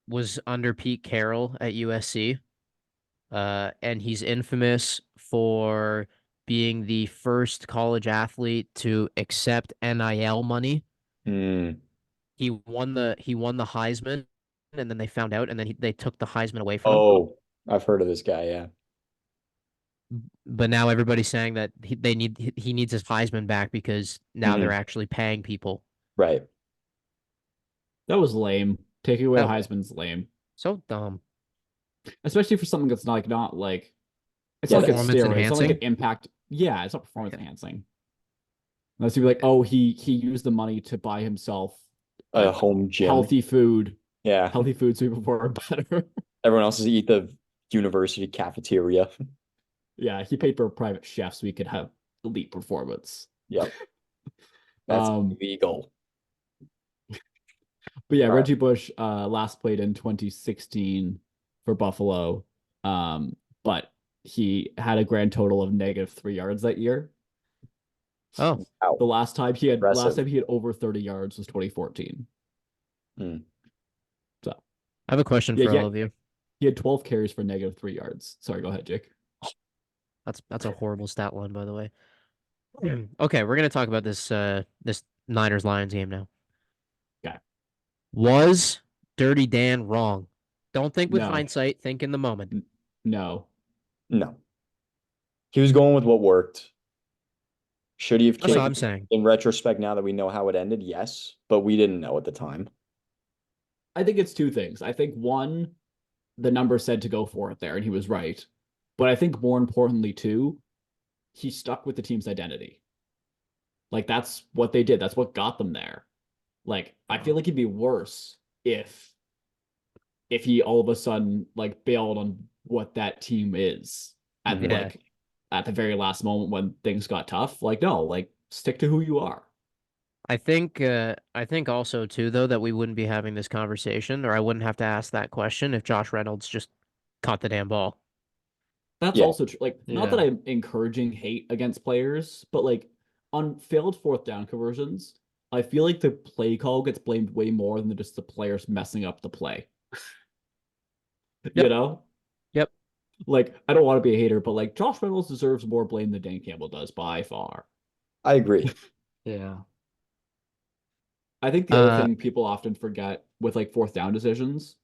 was under Pete Carroll at USC. And he's infamous for being the first college athlete to accept NIL money. Mm. He won the Heisman, and then they found out, and then they took the Heisman away from him. Oh, I've heard of this guy. Yeah. But now everybody's saying that he needs his Heisman back because now they're Mhm. actually paying people. Right. That was lame. Taking away That- Heisman's lame, So dumb. especially for something that's like not like it's Yeah, not like it's Performance steroids. It's not like an enhancing? impact. Yeah, it's not performance enhancing. Unless you'd be like, oh, he used the money to buy himself A home gym. healthy food, Yeah. so people are better. Everyone else is eat the university cafeteria. Yeah, he paid for a private chef so he could have elite performance. Yep. That's Um, illegal. But yeah, All right. Reggie Bush last played in 2016 for Buffalo. But he had a grand total of -3 yards that year. Oh, Wow. The last time he had Impressive. over 30 yards was 2014. Hmm. So I have a question yeah, for all of you. he had 12 carries for -3 yards. Sorry, go ahead, Jake. That's a horrible stat line, by the way. Okay, we're gonna talk about this Niners Lions game now. Okay. Was Dirty Dan wrong? Don't think with No. hindsight, think in the moment. No. No. He was going with what worked. Should he have That's what kicked? I'm saying. In retrospect, now that we know how it ended, yes, but we didn't know at the time. I think it's two things. I think one, the number said to go for it there, and he was right. But I think more importantly, too, he stuck with the team's identity. Like that's what they did. That's what got them there. Like I feel like it'd be worse if he all of a sudden like bailed on what that team is at Mhm. Yeah. like at the very last moment when things got tough. Like no, like stick to who you are. I think also too though that we wouldn't be having this conversation, or I wouldn't have to ask that question if Josh Reynolds just caught the damn ball. That's Yeah. also true. Like not that Yeah. I'm encouraging hate against players, but like on failed fourth down conversions, I feel like the play call gets blamed way more than just the players messing up the play. You Yep. know? Yep. Like, I don't want to be a hater, but like Josh Reynolds deserves more blame than Dan Campbell does by far. I agree. Yeah. I think the other Uh, thing people often forget with like fourth down decisions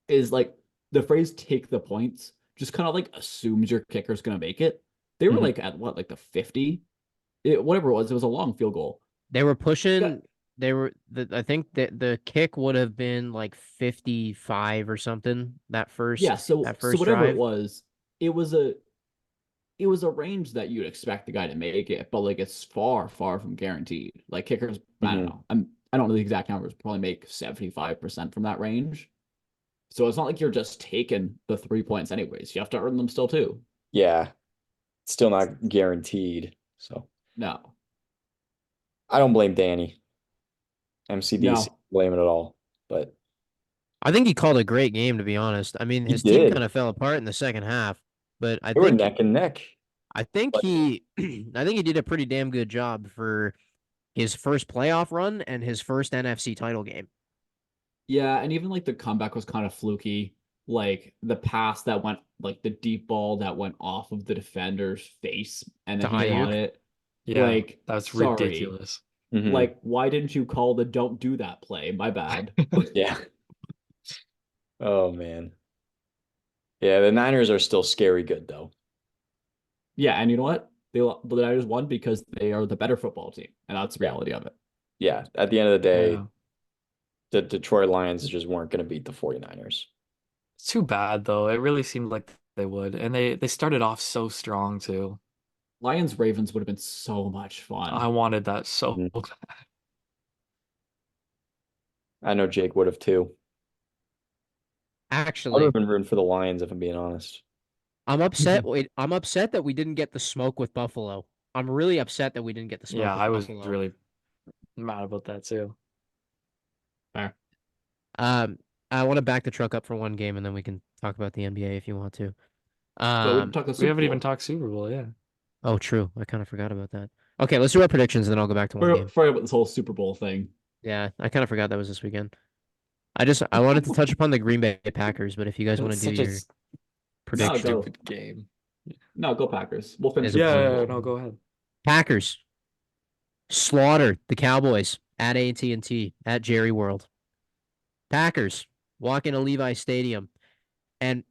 is like the phrase take the points just kind of like assumes your kicker's gonna make it. They were Mhm. like at what, like the 50? Whatever it was a long field goal. They were pushing. Yeah. I think that the kick would have been like 55 or something that first Yeah, so whatever drive. it was, it was a range that you'd expect the guy to make it, but like it's far, far from guaranteed. Like kickers, I don't Mhm. know. I don't know the exact numbers, probably make 75% from that range. So it's not like you're just taking the 3 points anyways. You have to earn them still too. Yeah. Still not guaranteed. So No. I don't blame Danny. MCDC No. blame it at all. But I think he called a great game, to be honest. I mean, He his team did. kind of fell apart in the second half. but They were neck and neck. I think But- he I think he did a pretty damn good job for his first playoff run and his first NFC title game. Yeah, and even like the comeback was kind of fluky. Like the pass that went, like the deep ball that went off of the defender's face and To then he got Ayuk. it. Yeah, Like, that's sorry. ridiculous. Mhm. Like, why didn't you call the don't do that play? My bad. Yeah. Oh man. Yeah, the Niners are still scary good though. Yeah, and you know what? The Niners won because they are the better football team, and that's the Yeah. reality of it. Yeah, at the end of the day, Yeah. the Detroit Lions just weren't going to beat the 49ers. It's too bad though. It really seemed like they would. And they started off so strong too. Lions Ravens would have been so much fun. I wanted that so Mhm. bad. I know Jake would have too. I would Actually, have been rooting for the Lions if I'm being honest. I'm upset. Wait, I'm upset that we didn't get the smoke with Buffalo. I'm really upset that we didn't get the smoke Yeah, with I was Buffalo. really mad about that too. Fair. I want to back the truck up for one game, and then we can talk about the NBA if you want to. But we didn't talk the We Super haven't even Bowl. talked Super Bowl, yeah. Oh, true. I kind of forgot about that. Okay, let's do our predictions, and then I'll go back to one game. Forget about this whole Super Bowl thing. Yeah, I kind of forgot that was this weekend. I wanted to touch upon the Green Bay Packers, but if you guys want to It's do such a your prediction, go. stupid game. No, go Packers. We'll finish Is with it the Super Yeah, Bowl. no, go ahead. Packers slaughtered the Cowboys at AT&T at Jerry World. Packers walk into Levi Stadium and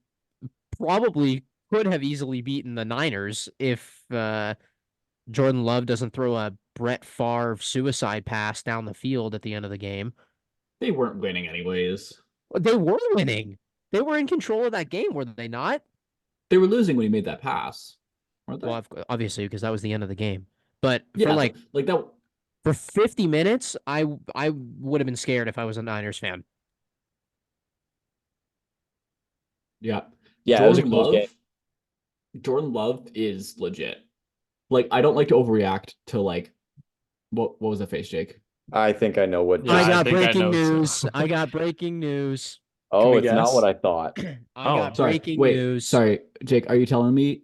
probably could have easily beaten the Niners if Jordan Love doesn't throw a Brett Favre suicide pass down the field at the end of the game. They weren't winning anyways. They were winning. They were in control of that game, were they not? They were losing when he made that pass, weren't they? Well, obviously, because that was the end of the game. But for yeah, like like that. for 50 minutes, I would have been scared if I was a Niners fan. Yeah, Yeah, it was a Jordan close Love. game. Jordan Love is legit. Like, I don't like to overreact to like what was the face, Jake? I think I know what. Yeah, I I got think I breaking know too. news. I got breaking news. Oh, we it's not guess? what I thought. I Oh, got Sorry, breaking wait, news. sorry, Jake. Are you telling me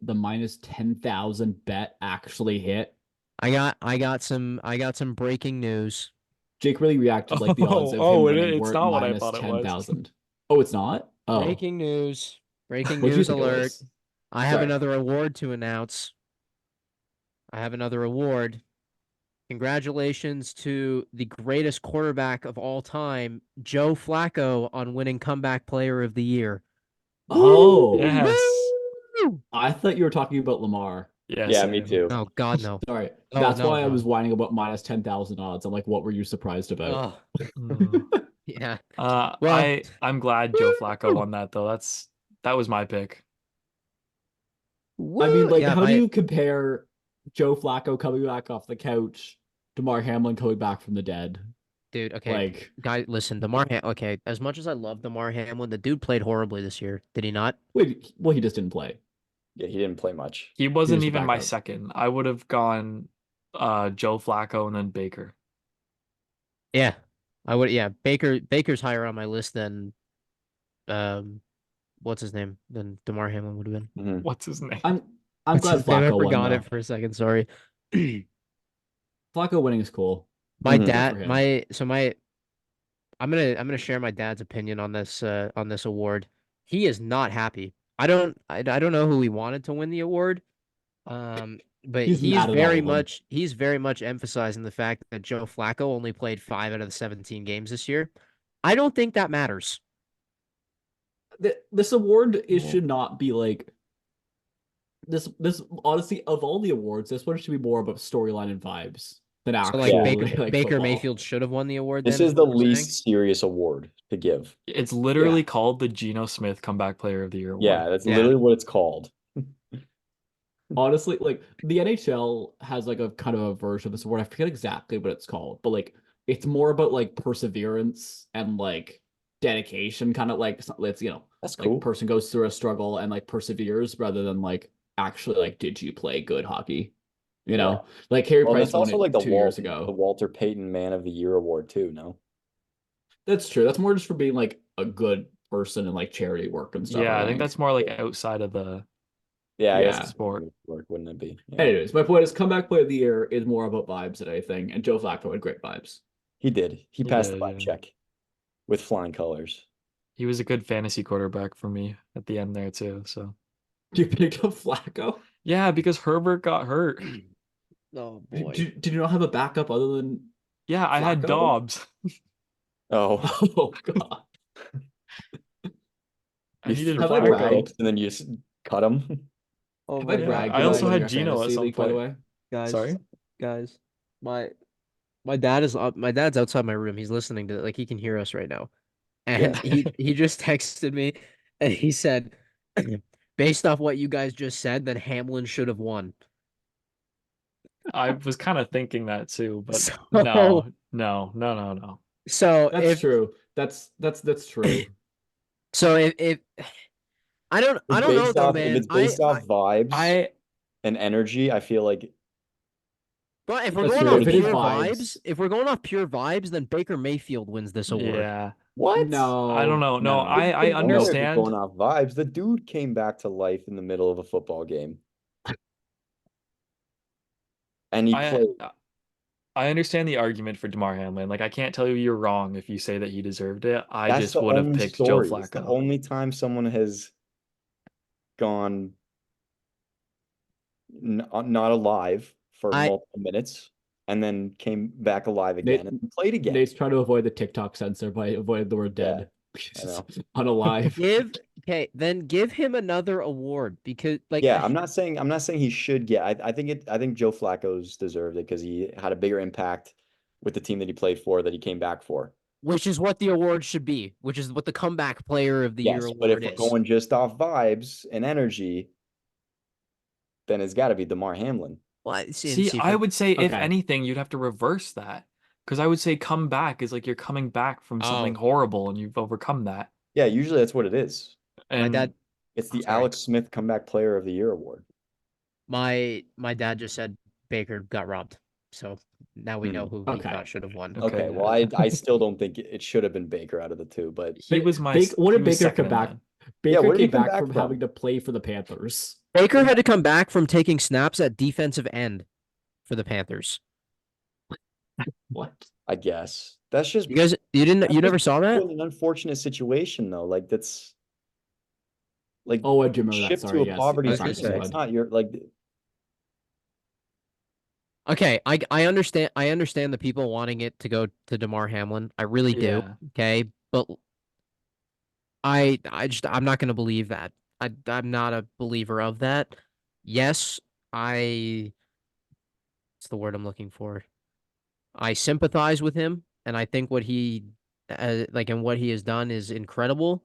the minus 10,000 bet actually hit? I got some breaking news. Jake really reacted like the odds of him winning it's were not what I minus thought it was. 10,000. Oh, it's not? Oh, Breaking news. Breaking what'd you news think it alert. was? I have Sorry. another award to announce. I have another award. Congratulations to the greatest quarterback of all time, Joe Flacco, on winning Comeback Player of the Year. Oh, Yes. Woo! I thought you were talking about Lamar. Yeah, Yeah, me same. too. Oh God, no. Sorry, Oh, that's no, why I no. was whining about minus 10,000 odds. I'm like, what were you surprised about? Oh, Mm. yeah. Uh, Well, I'm glad Joe Flacco woo! won that though. That was my pick. I mean, Woo! like, Yeah, how do you compare Joe Flacco coming back off the couch to Damar Hamlin coming back from the dead? dude, okay. Like, Guy, listen, okay, as much as I love Damar Hamlin, the dude played horribly this year. Did he not? wait, well, he just didn't play. Yeah, he didn't play much. He wasn't was the even my backup. second. I would have gone Joe Flacco and then Baker. Yeah. I would, yeah. Baker's higher on my list than what's his name? Than Damar Hamlin would have been. Mhm. What's his name? I'm What's glad his name? I Flacco won, forgot though. it for a second, sorry. Flacco winning is cool. My Mhm. dad, Good for him. I'm gonna share my dad's opinion on this award. He is not happy. I don't know who he wanted to win the award. But He's mad at all of them. he's very much emphasizing the fact that Joe Flacco only played 5 out of the 17 games this year. I don't think that matters. This award Well- should not be like this. This honestly, of all the awards, this one should be more about storyline and vibes than So actual like Yeah. Baker football. Mayfield should have won the award. This then, is the what we're saying? least serious award to give. It's literally called the Geno Smith Comeback Player of the Year award. Yeah, that's Yeah. literally what it's called. Honestly, like the NHL has like a kind of a version of this award. I forget exactly what it's called, but like it's more about like perseverance and like dedication, kind of like it's That's like cool. person goes through a struggle and like perseveres rather than like actually like did you play good hockey? You know, like Carey Well, Price that's won also it like the 2 years the ago. Walter Payton Man of the Year award too. No, That's true. That's more just for being like a good person in like charity work and stuff. Yeah, I think think that's more like outside of the Yeah, I Yeah. guess sport. work, wouldn't it be? Yeah. Anyways, my point is comeback player of the year is more about vibes than anything, and Joe Flacco had great vibes. He did. He He passed the did, vibe yeah. check with flying colors. He was a good fantasy quarterback for me at the end there too. So You picked up Flacco? yeah, because Herbert got hurt. Oh Did you not have a backup other than Yeah, I had Flacco? Dobbs. Oh, Oh God. I you needed Have threw I four bragged? Flacco. picks and then you just cut him. Oh Have my I Yeah, bragged God, I about also winning had a Gino at fantasy some league, by the point. way? guys, Sorry? guys, my dad is my dad's outside my room. He's listening to like he can hear us right now, and Yeah. he just texted me, and he said, based off what you guys just said, that Hamlin should have won. I was kind of thinking that too, but So no. so That's if true. That's true. so if I don't know though, If man. it's based off vibes I and energy, I feel like But if we're That's going true. off If it is pure vibes, vibes, if we're going off pure vibes, then Baker Mayfield wins this award. yeah. what? I don't know. No, no. I Doesn't matter if you're understand. going off vibes. The dude came back to life in the middle of a football game, and he I played. I understand the argument for DeMar Hamlin. Like I can't tell you you're wrong if you say that he deserved it. I That's just the would have only picked Joe story. It's the Flacco. only time someone has gone not alive for I multiple minutes and then came back alive Nate, again and played again. Nate's trying to avoid the TikTok censor by avoiding the word Yeah, dead. I know. Unalive. then give him another award because like Yeah, I'm not saying he should get. I think Joe Flacco's deserved it because he had a bigger impact with the team that he played for that he came back for. which is what the award should be, which is what the comeback player of the year Yes, but if award we're is. going just off vibes and energy, then it's got to be DeMar Hamlin. Well, See, I would say if Okay. anything, you'd have to reverse that. Because I would say come back is like you're coming back from something horrible and you've overcome that. Yeah, usually that's what it is. my And dad It's the sorry. Alex Smith Comeback Player of the Year award. my dad just said Baker got robbed. So now we know who he Okay. thought should have won. Okay, well, I still don't think it should have been Baker out of the two, but he was my What he did was Baker second come in back? line. Baker what did he came come back back from from? having to play for the Panthers. Baker had to come back from taking snaps at defensive end for the Panthers. What? I guess that's just You never saw that? an unfortunate situation though. Like that's like Oh, I do remember that. shipped Sorry, to a yes. poverty I was gonna team. say. It's not your like. Okay, I understand the people wanting it to go to DeMar Hamlin. I really do. Yeah. Okay, but I'm not gonna believe that. I'm not a believer of that. Yes, what's the word I'm looking for? I sympathize with him, and I think what he and what he has done is incredible.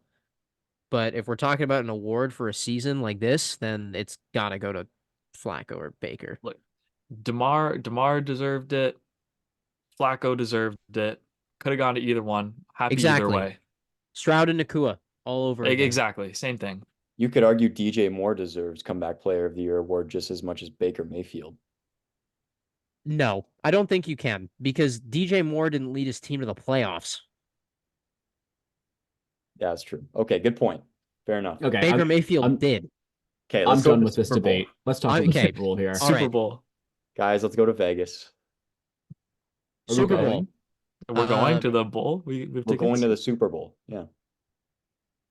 But if we're talking about an award for a season like this, then it's gotta go to Flacco or Baker. Look, DeMar deserved it. Flacco deserved it. Could have gone to either one. Happy either Exactly. way. Stroud and Nakua all over again. Exactly. Same thing. You could argue DJ Moore deserves Comeback Player of the Year award just as much as Baker Mayfield. No, I don't think you can because DJ Moore didn't lead his team to the playoffs. Yeah, that's true. Okay, good point. Fair enough. Okay. Baker Mayfield did. Okay, I'm let's go done to with this Super Bowl. debate. Let's talk about the Okay. Super Bowl here. All Super right. Bowl. Guys, let's go to Vegas. Are we Super going? Bowl. We're going to the bowl. We've We're tickets? going to the Super Bowl. Yeah.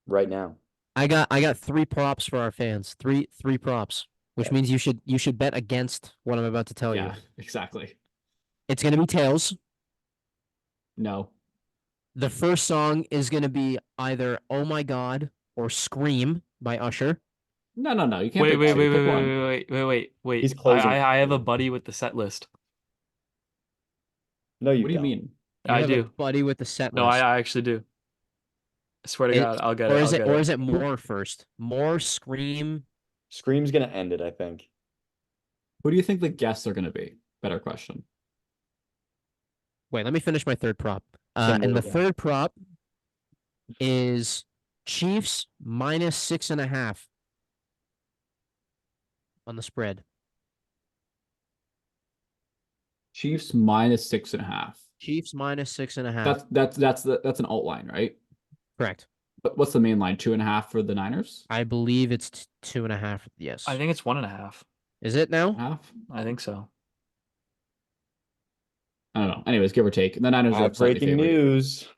Right now. I got 3 props for our fans. Three props, which Okay. means you should bet against what I'm about to tell Yeah, you. exactly. It's gonna be tails. No. The first song is gonna be either "Oh My God" or "Scream" by Usher. No. You can't Wait, pick wait, two. wait, Pick wait, one. wait. He's closing. I have a buddy with the set list. No, you What do you don't. mean? You I have do. a buddy with the set No, list. I actually do. I swear to It- God, I'll get or it. is I'll it get or it. is it more first? More Scream. Scream's gonna end it, I think. Who do you think the guests are going to be? Better question. Wait, let me finish my third prop. Tim And the Morgan. third prop is Chiefs minus 6.5 on the spread. Chiefs minus 6.5. Chiefs minus 6.5. That's an alt line, right? Correct. What's the main line? 2.5 for the Niners? I believe it's 2.5. Yes. I think it's 1.5. Is it now? Half? I think so. I don't know. Anyways, give or take. The Niners I are have slightly breaking favored. news.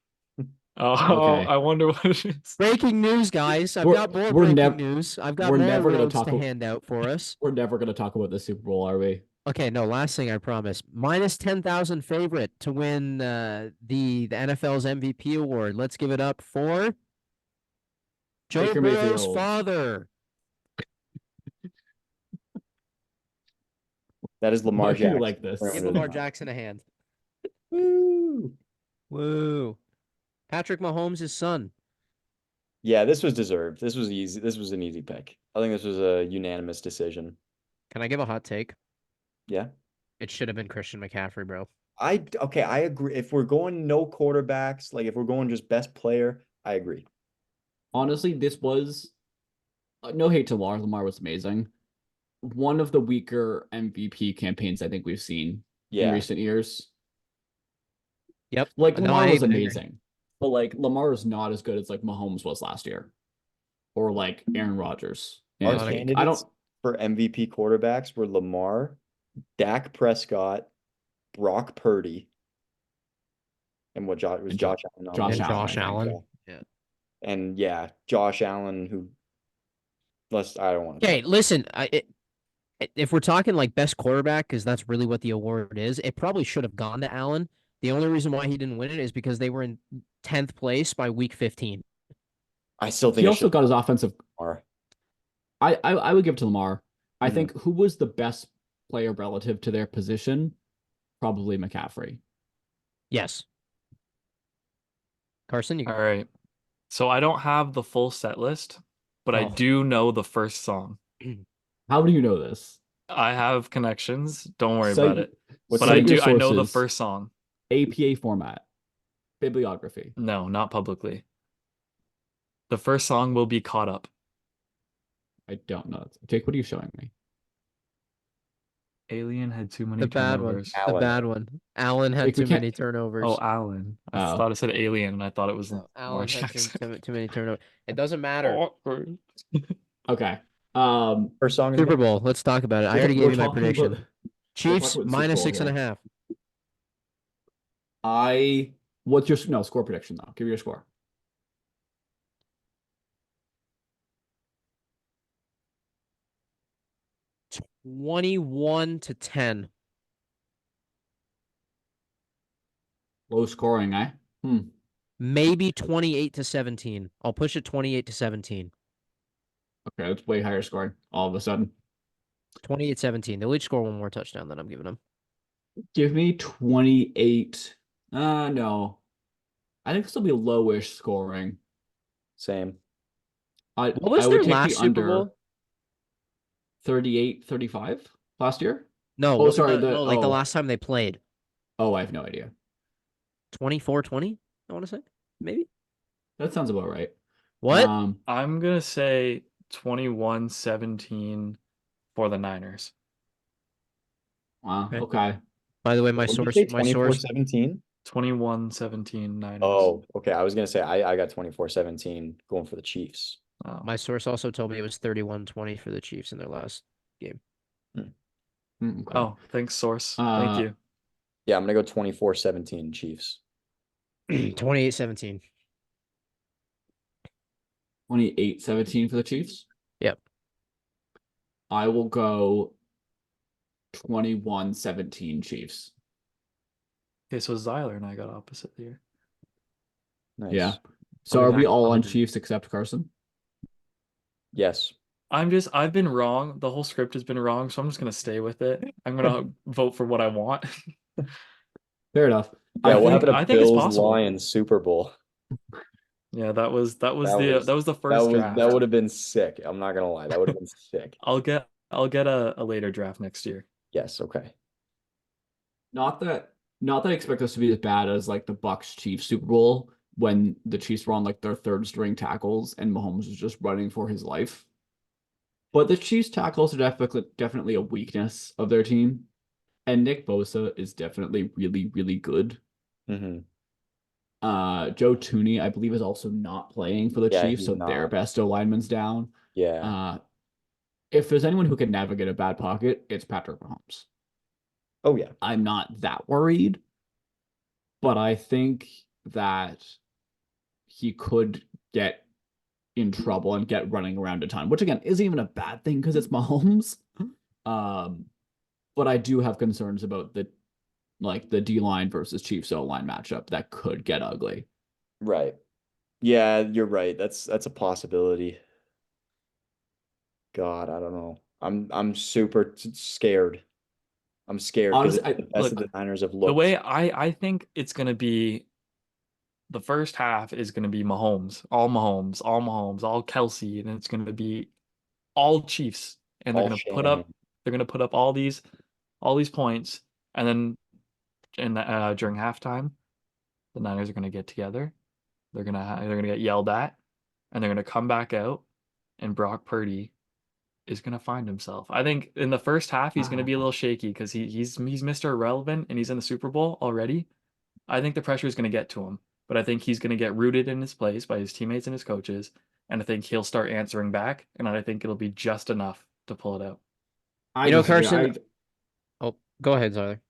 Oh, Okay. I wonder what it is. Breaking news, guys. I've We're- got more we're breaking nev- news. I've got we're more never gonna roads talk to a- hand out for us. We're never going to talk about the Super Bowl, are we? Okay, no, last thing I promise. Minus 10,000 favorite to win the NFL's MVP award. Let's give it up for Joe Baker Burrow's Mayfield. father. That is Lamar Why do you Jackson. like this? We're Give under Lamar the- Jackson a hand. Woo. Woo. Patrick Mahomes' son. Yeah, this was deserved. This was easy. This was an easy pick. I think this was a unanimous decision. Can I give a hot take? Yeah. It should have been Christian McCaffrey, bro. Okay, I agree. If we're going no quarterbacks, like if we're going just best player, I agree. Honestly, this was no hate to Lamar. Lamar was amazing. One of the weaker MVP campaigns I think we've seen in Yeah. recent years. Yep. Like No, Lamar I was agree. amazing, but like Lamar is not as good as like Mahomes was last year, or like Aaron Rodgers. Our And, like, candidates I don't. for MVP quarterbacks were Lamar, Dak Prescott, Brock Purdy, and what Josh was And Josh Allen. Josh And nominated? Allen, Josh I think. Allen. And yeah, Josh Allen, who I don't want to. Okay, listen. If we're talking like best quarterback, because that's really what the award is, it probably should have gone to Allen. The only reason why he didn't win it is because they were in 10th place by week 15. I still think He it also should got his offensive. Lamar. I would give it to Lamar. I Mhm. think who was the best player relative to their position? Probably McCaffrey. Yes. Carson, you All right. So I don't have the full set list, but I Oh. do know the first song. How do you know this? I have connections. Don't worry Cite- about it. What's But cite I your do. I know the sources. first song. APA format, bibliography. No, not publicly. The first song will be Caught Up. I don't know. Jake, what are you showing me? Alien had too many the bad one. turnovers. The Allen. bad one. Allen had Jake, we too can't- many turnovers. Oh, Alan. I Oh. thought it said Alien, and I thought it was No, Lamar Allen had Jackson. too many turnovers. It doesn't matter. Awkward. Okay. First song is Super Bowl. Let's talk about it. I already gave you my prediction. Chiefs about the Super minus Bowl 6.5. What's your score prediction though? Give me your score. 21-10. Low scoring, eh? Maybe 28-17. I'll push it 28-17. Okay, that's way higher scoring all of a sudden. 28-17. They'll each score one more touchdown than I'm giving them. Give me 28. No. I think this will be lowish scoring. Same. What was I would their take the last Super under Bowl? 38-35 last year. No, Oh, sorry, the oh. last time they played. Oh, I have no idea. 24-20, I want to say. Maybe. That sounds about right. What? I'm going to say 21-17 for the Niners. Wow. Okay. Okay. By the way, my What did you source say, my source 24-17? 21-17 Niners. Oh, okay. I was gonna say I got 24-17 going for the Chiefs. Oh. my source also told me it was 31-20 for the Chiefs in their last game. Okay. Oh, thanks, source. Thank you. Yeah, I'm gonna go 24-17 Chiefs. 28-17. 28-17 for the Chiefs. Yep. I will go 21-17 Chiefs. Okay, so Zyler and I got opposite here. Nice. Yeah. So Other are we than- all other on than- Chiefs except Carson? Yes. I've been wrong. The whole script has been wrong, so I'm just gonna stay with it. I'm gonna vote for what I want. Fair enough. Yeah, what think- happened I to think it's Bills possible. Lions Super Bowl? Yeah, that was That the first draft. That would have been sick. I'm not gonna lie. That would have been sick. I'll get a later draft next year. Yes, okay. Not that I expect this to be as bad as like the Bucks Chiefs Super Bowl when the Chiefs were on like their third string tackles and Mahomes was just running for his life. But the Chiefs tackles are definitely a weakness of their team. And Nick Bosa is definitely really, really good. Mm-hmm. Joe Tooney, I believe, is also not playing for the Yeah, Chiefs, he's so their not. best O lineman's down. Yeah. Uh, if there's anyone who can navigate a bad pocket, it's Patrick Mahomes. Oh yeah. I'm not that worried, but I think that he could get in trouble and get running around a ton, which again isn't even a bad thing because it's Mahomes. Um, but I do have concerns about the D line versus Chiefs O line matchup that could get ugly. Right. Yeah, you're right. That's a possibility. God, I don't know. I'm super scared. I'm scared because Honestly, it's the best of Look, the Niners have the looked. way I think it's gonna be, the first half is gonna be Mahomes, all Mahomes, all Mahomes, all Kelsey, and it's gonna be all Chiefs, and All Shanahan. they're gonna put up all these points, and then during halftime, the Niners are gonna get together. They're gonna get yelled at, and they're gonna come back out, and Brock Purdy is gonna find himself. I think in the first half he's gonna be a little shaky because he's Mr. Irrelevant and he's in the Super Bowl already. I think the pressure is gonna get to him, but I think he's gonna get rooted in his place by his teammates and his coaches, and I think he'll start answering back, and I think it'll be just enough to pull it out. I You know, disagree. Carson. Oh, go ahead, Tyler.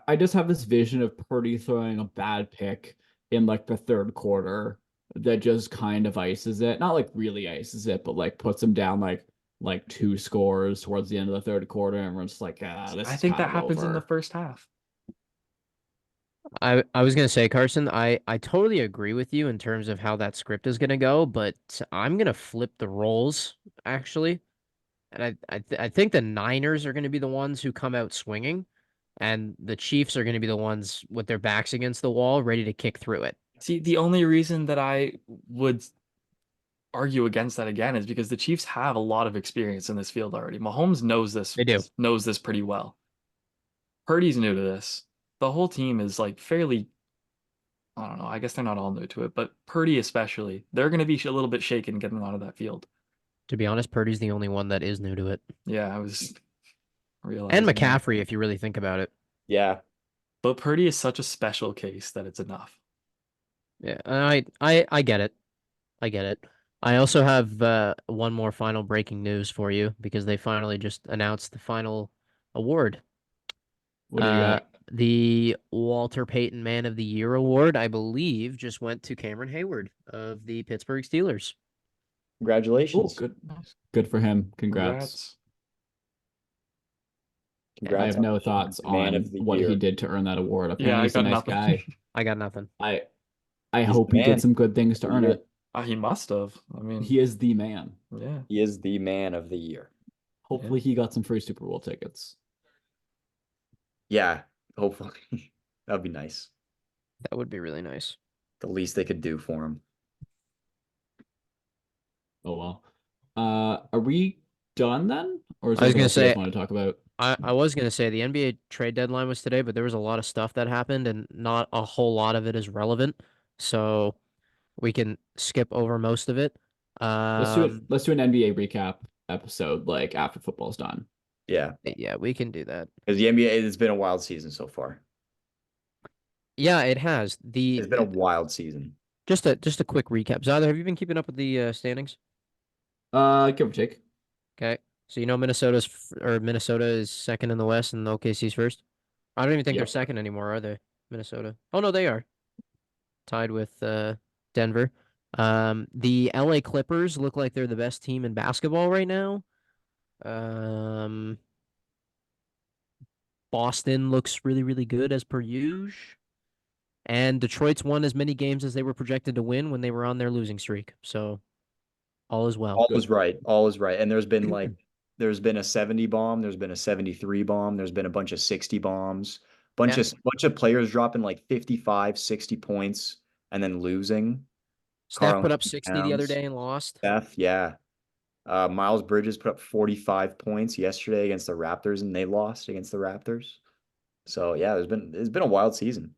I just have this vision of Purdy throwing a bad pick in like the third quarter that just kind of ices it. Not like really ices it, but like puts him down like two scores towards the end of the third quarter, and we're just like, this I is think kind that of happens in the over. first half. I was gonna say, Carson, I totally agree with you in terms of how that script is gonna go, but I'm gonna flip the roles actually, and I think the Niners are gonna be the ones who come out swinging, and the Chiefs are gonna be the ones with their backs against the wall, ready to kick through it. See, the only reason that I would argue against that again is because the Chiefs have a lot of experience in this field already. Mahomes They do. knows this pretty well. Purdy's new to this. The whole team is like fairly, I don't know, I guess they're not all new to it, but Purdy especially, they're going to be a little bit shaken getting out of that field. To be honest, Purdy's the only one that is new to it, Yeah, I was and realizing that. McCaffrey, if you really think about it. Yeah. But Purdy is such a special case that it's enough. Yeah, I get it. I get it. I also have one more final breaking news for you because they finally just announced the final award. What do you got? The Walter Payton Man of the Year award, I believe, just went to Cameron Hayward of the Pittsburgh Steelers. Oh, Congratulations. good. Good for him. Congrats. Congrats. I Congrats have on no being thoughts Man on of the what he Year. did to earn that award. Yeah, Apparently, I he's a got nice nothing. guy. I got nothing. I He's hope the he did man some good things to of the earn year. it. He must have. I mean, He is the man. yeah. He is the Man of the Year. Hopefully, he got some free Super Bowl tickets. Yeah, hopefully. That'd be nice. That would be really nice. The least they could do for him. Oh well. Are we done then, or is I there was anything gonna else you guys say want to talk about? I was gonna say the NBA trade deadline was today, but there was a lot of stuff that happened, and not a whole lot of it is relevant. So we can skip over most of it. Let's do it. Um, Let's do an NBA recap episode like after football's done. Yeah, yeah, we can do that. because the NBA, it's been a wild season so far. Yeah, it has. It's been a wild season. Just a quick recap. Zyler, have you been keeping up with the standings? Give or take. Okay. So you know Minnesota is second in the West and OKC's first. I don't even think they're Yep. second anymore, are they? Minnesota. Oh no, they are. Tied with Denver. The LA Clippers look like they're the best team in basketball right now. Um, Boston looks really, really good as per usual. And Detroit's won as many games as they were projected to win when they were on their losing streak. So all is well. All is right. All is right. And there's been a 70 bomb, there's been a 73 bomb, there's been a bunch of 60 bombs, Yeah. bunch of players dropping like 55, 60 points and then losing. Steph Karl put up 60 the other Towns, day and lost. Steph, yeah. Miles Bridges put up 45 points yesterday against the Raptors and they lost against the Raptors. So yeah, it's been a wild season.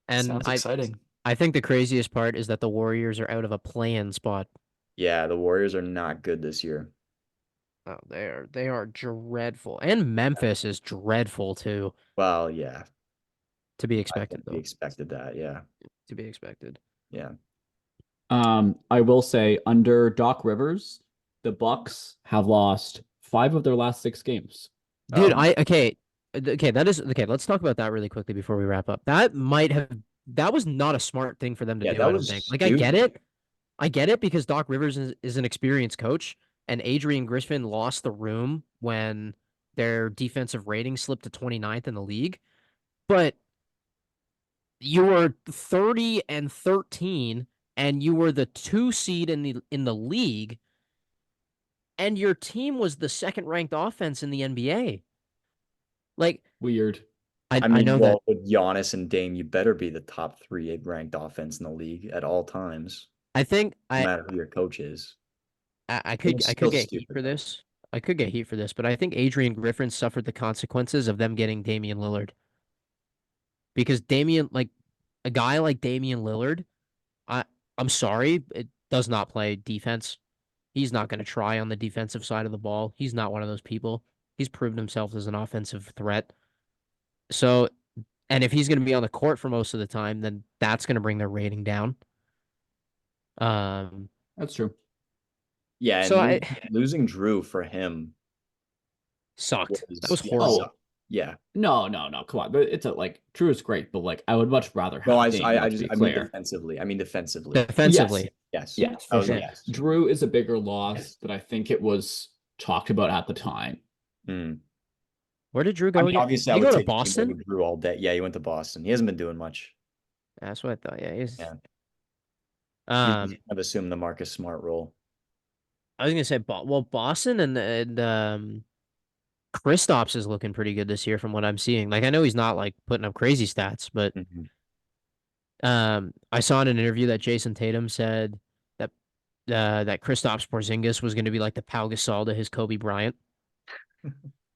And Sounds exciting. I think the craziest part is that the Warriors are out of a play-in spot. Yeah, the Warriors are not good this year. Oh, they are dreadful. And Memphis is dreadful too. Well, yeah, To be I expected think we though. expected that. Yeah. To be expected. Yeah. I will say under Doc Rivers, the Bucks have lost 5 of their last 6 games. Dude, Oh. okay. Okay, that is okay. Let's talk about that really quickly before we wrap up. That was not a smart thing for them to Yeah, do, that I don't was think. Like, I get stupid. it. I get it because Doc Rivers is an experienced coach, and Adrian Griffin lost the room when their defensive rating slipped to 29th in the league. But you were 30-13, and you were the 2 seed in the league, and your team was the second ranked offense in the NBA. Like, Weird. I I mean, know that. well, with Giannis and Dame, you better be the top 3 ranked offense in the league at all times, I think no matter who your coach is. I It was I could still get heat stupid, for though. this. I could get heat for this, but I think Adrian Griffin suffered the consequences of them getting Damian Lillard. Because a guy like Damian Lillard, I I'm sorry, it does not play defense. He's not going to try on the defensive side of the ball. He's not one of those people. He's proven himself as an offensive threat. So, and if he's going to be on the court for most of the time, then that's going to bring their rating down. Um, That's true. Yeah, so and I losing Drew for him sucked. That was was horrible. Oh, yeah. no, come on. But it's like True is great, but like I would much rather No, have Dame. Let's be I mean clear. defensively. Yes, Defensively. Yes. yes, That for was sure. yes. Drew is a bigger loss, but I think it was talked about at the time. Mm. Where did Drew I go mean, again? obviously, Did I he would go to take Dame over Boston? Drew all day. Yeah, he went to Boston. He hasn't been doing much. That's what I thought. Yeah, Yeah, he's um, kind of assumed the Marcus Smart role. I was gonna say, well, Boston and Kristaps is looking pretty good this year from what I'm seeing. Like, I know he's not like putting up crazy stats, but Mhm. I saw in an interview that Jason Tatum said that that Kristaps Porzingis was going to be like the Pau Gasol to his Kobe Bryant.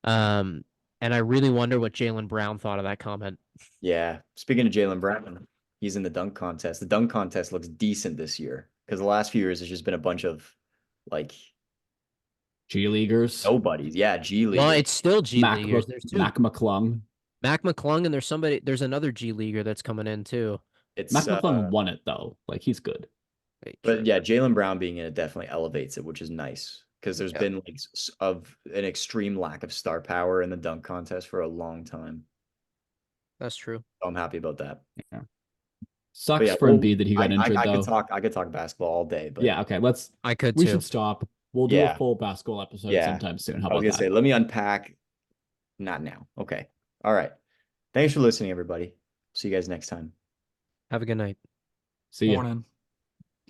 Um, and I really wonder what Jaylen Brown thought of that comment. Yeah. Speaking of Jaylen Brown, he's in the dunk contest. The dunk contest looks decent this year because the last few years has just been a bunch of like G Leaguers, nobodies. Yeah, G Well, League. it's still G Leaguers. There's two. Mac McClung. Mac McClung and there's another G Leaguer that's coming in too. It's Mac McClung won it though. Like he's good. Wait, but yeah, Jaylen Brown being in it definitely elevates it, which is nice because there's yeah, been like of an extreme lack of star power in the dunk contest for a long time. that's true. So I'm happy about that. Yeah. But Sucks yeah, for Embiid that he got injured I though. could talk basketball all day, but Yeah, okay. I could We too. should stop. We'll do a yeah, full basketball episode yeah. sometime soon. How I was about gonna say, that? let me unpack. Not now. Okay. All right. Thanks for listening, everybody. See you guys next time. Have a good night. See you. Morning.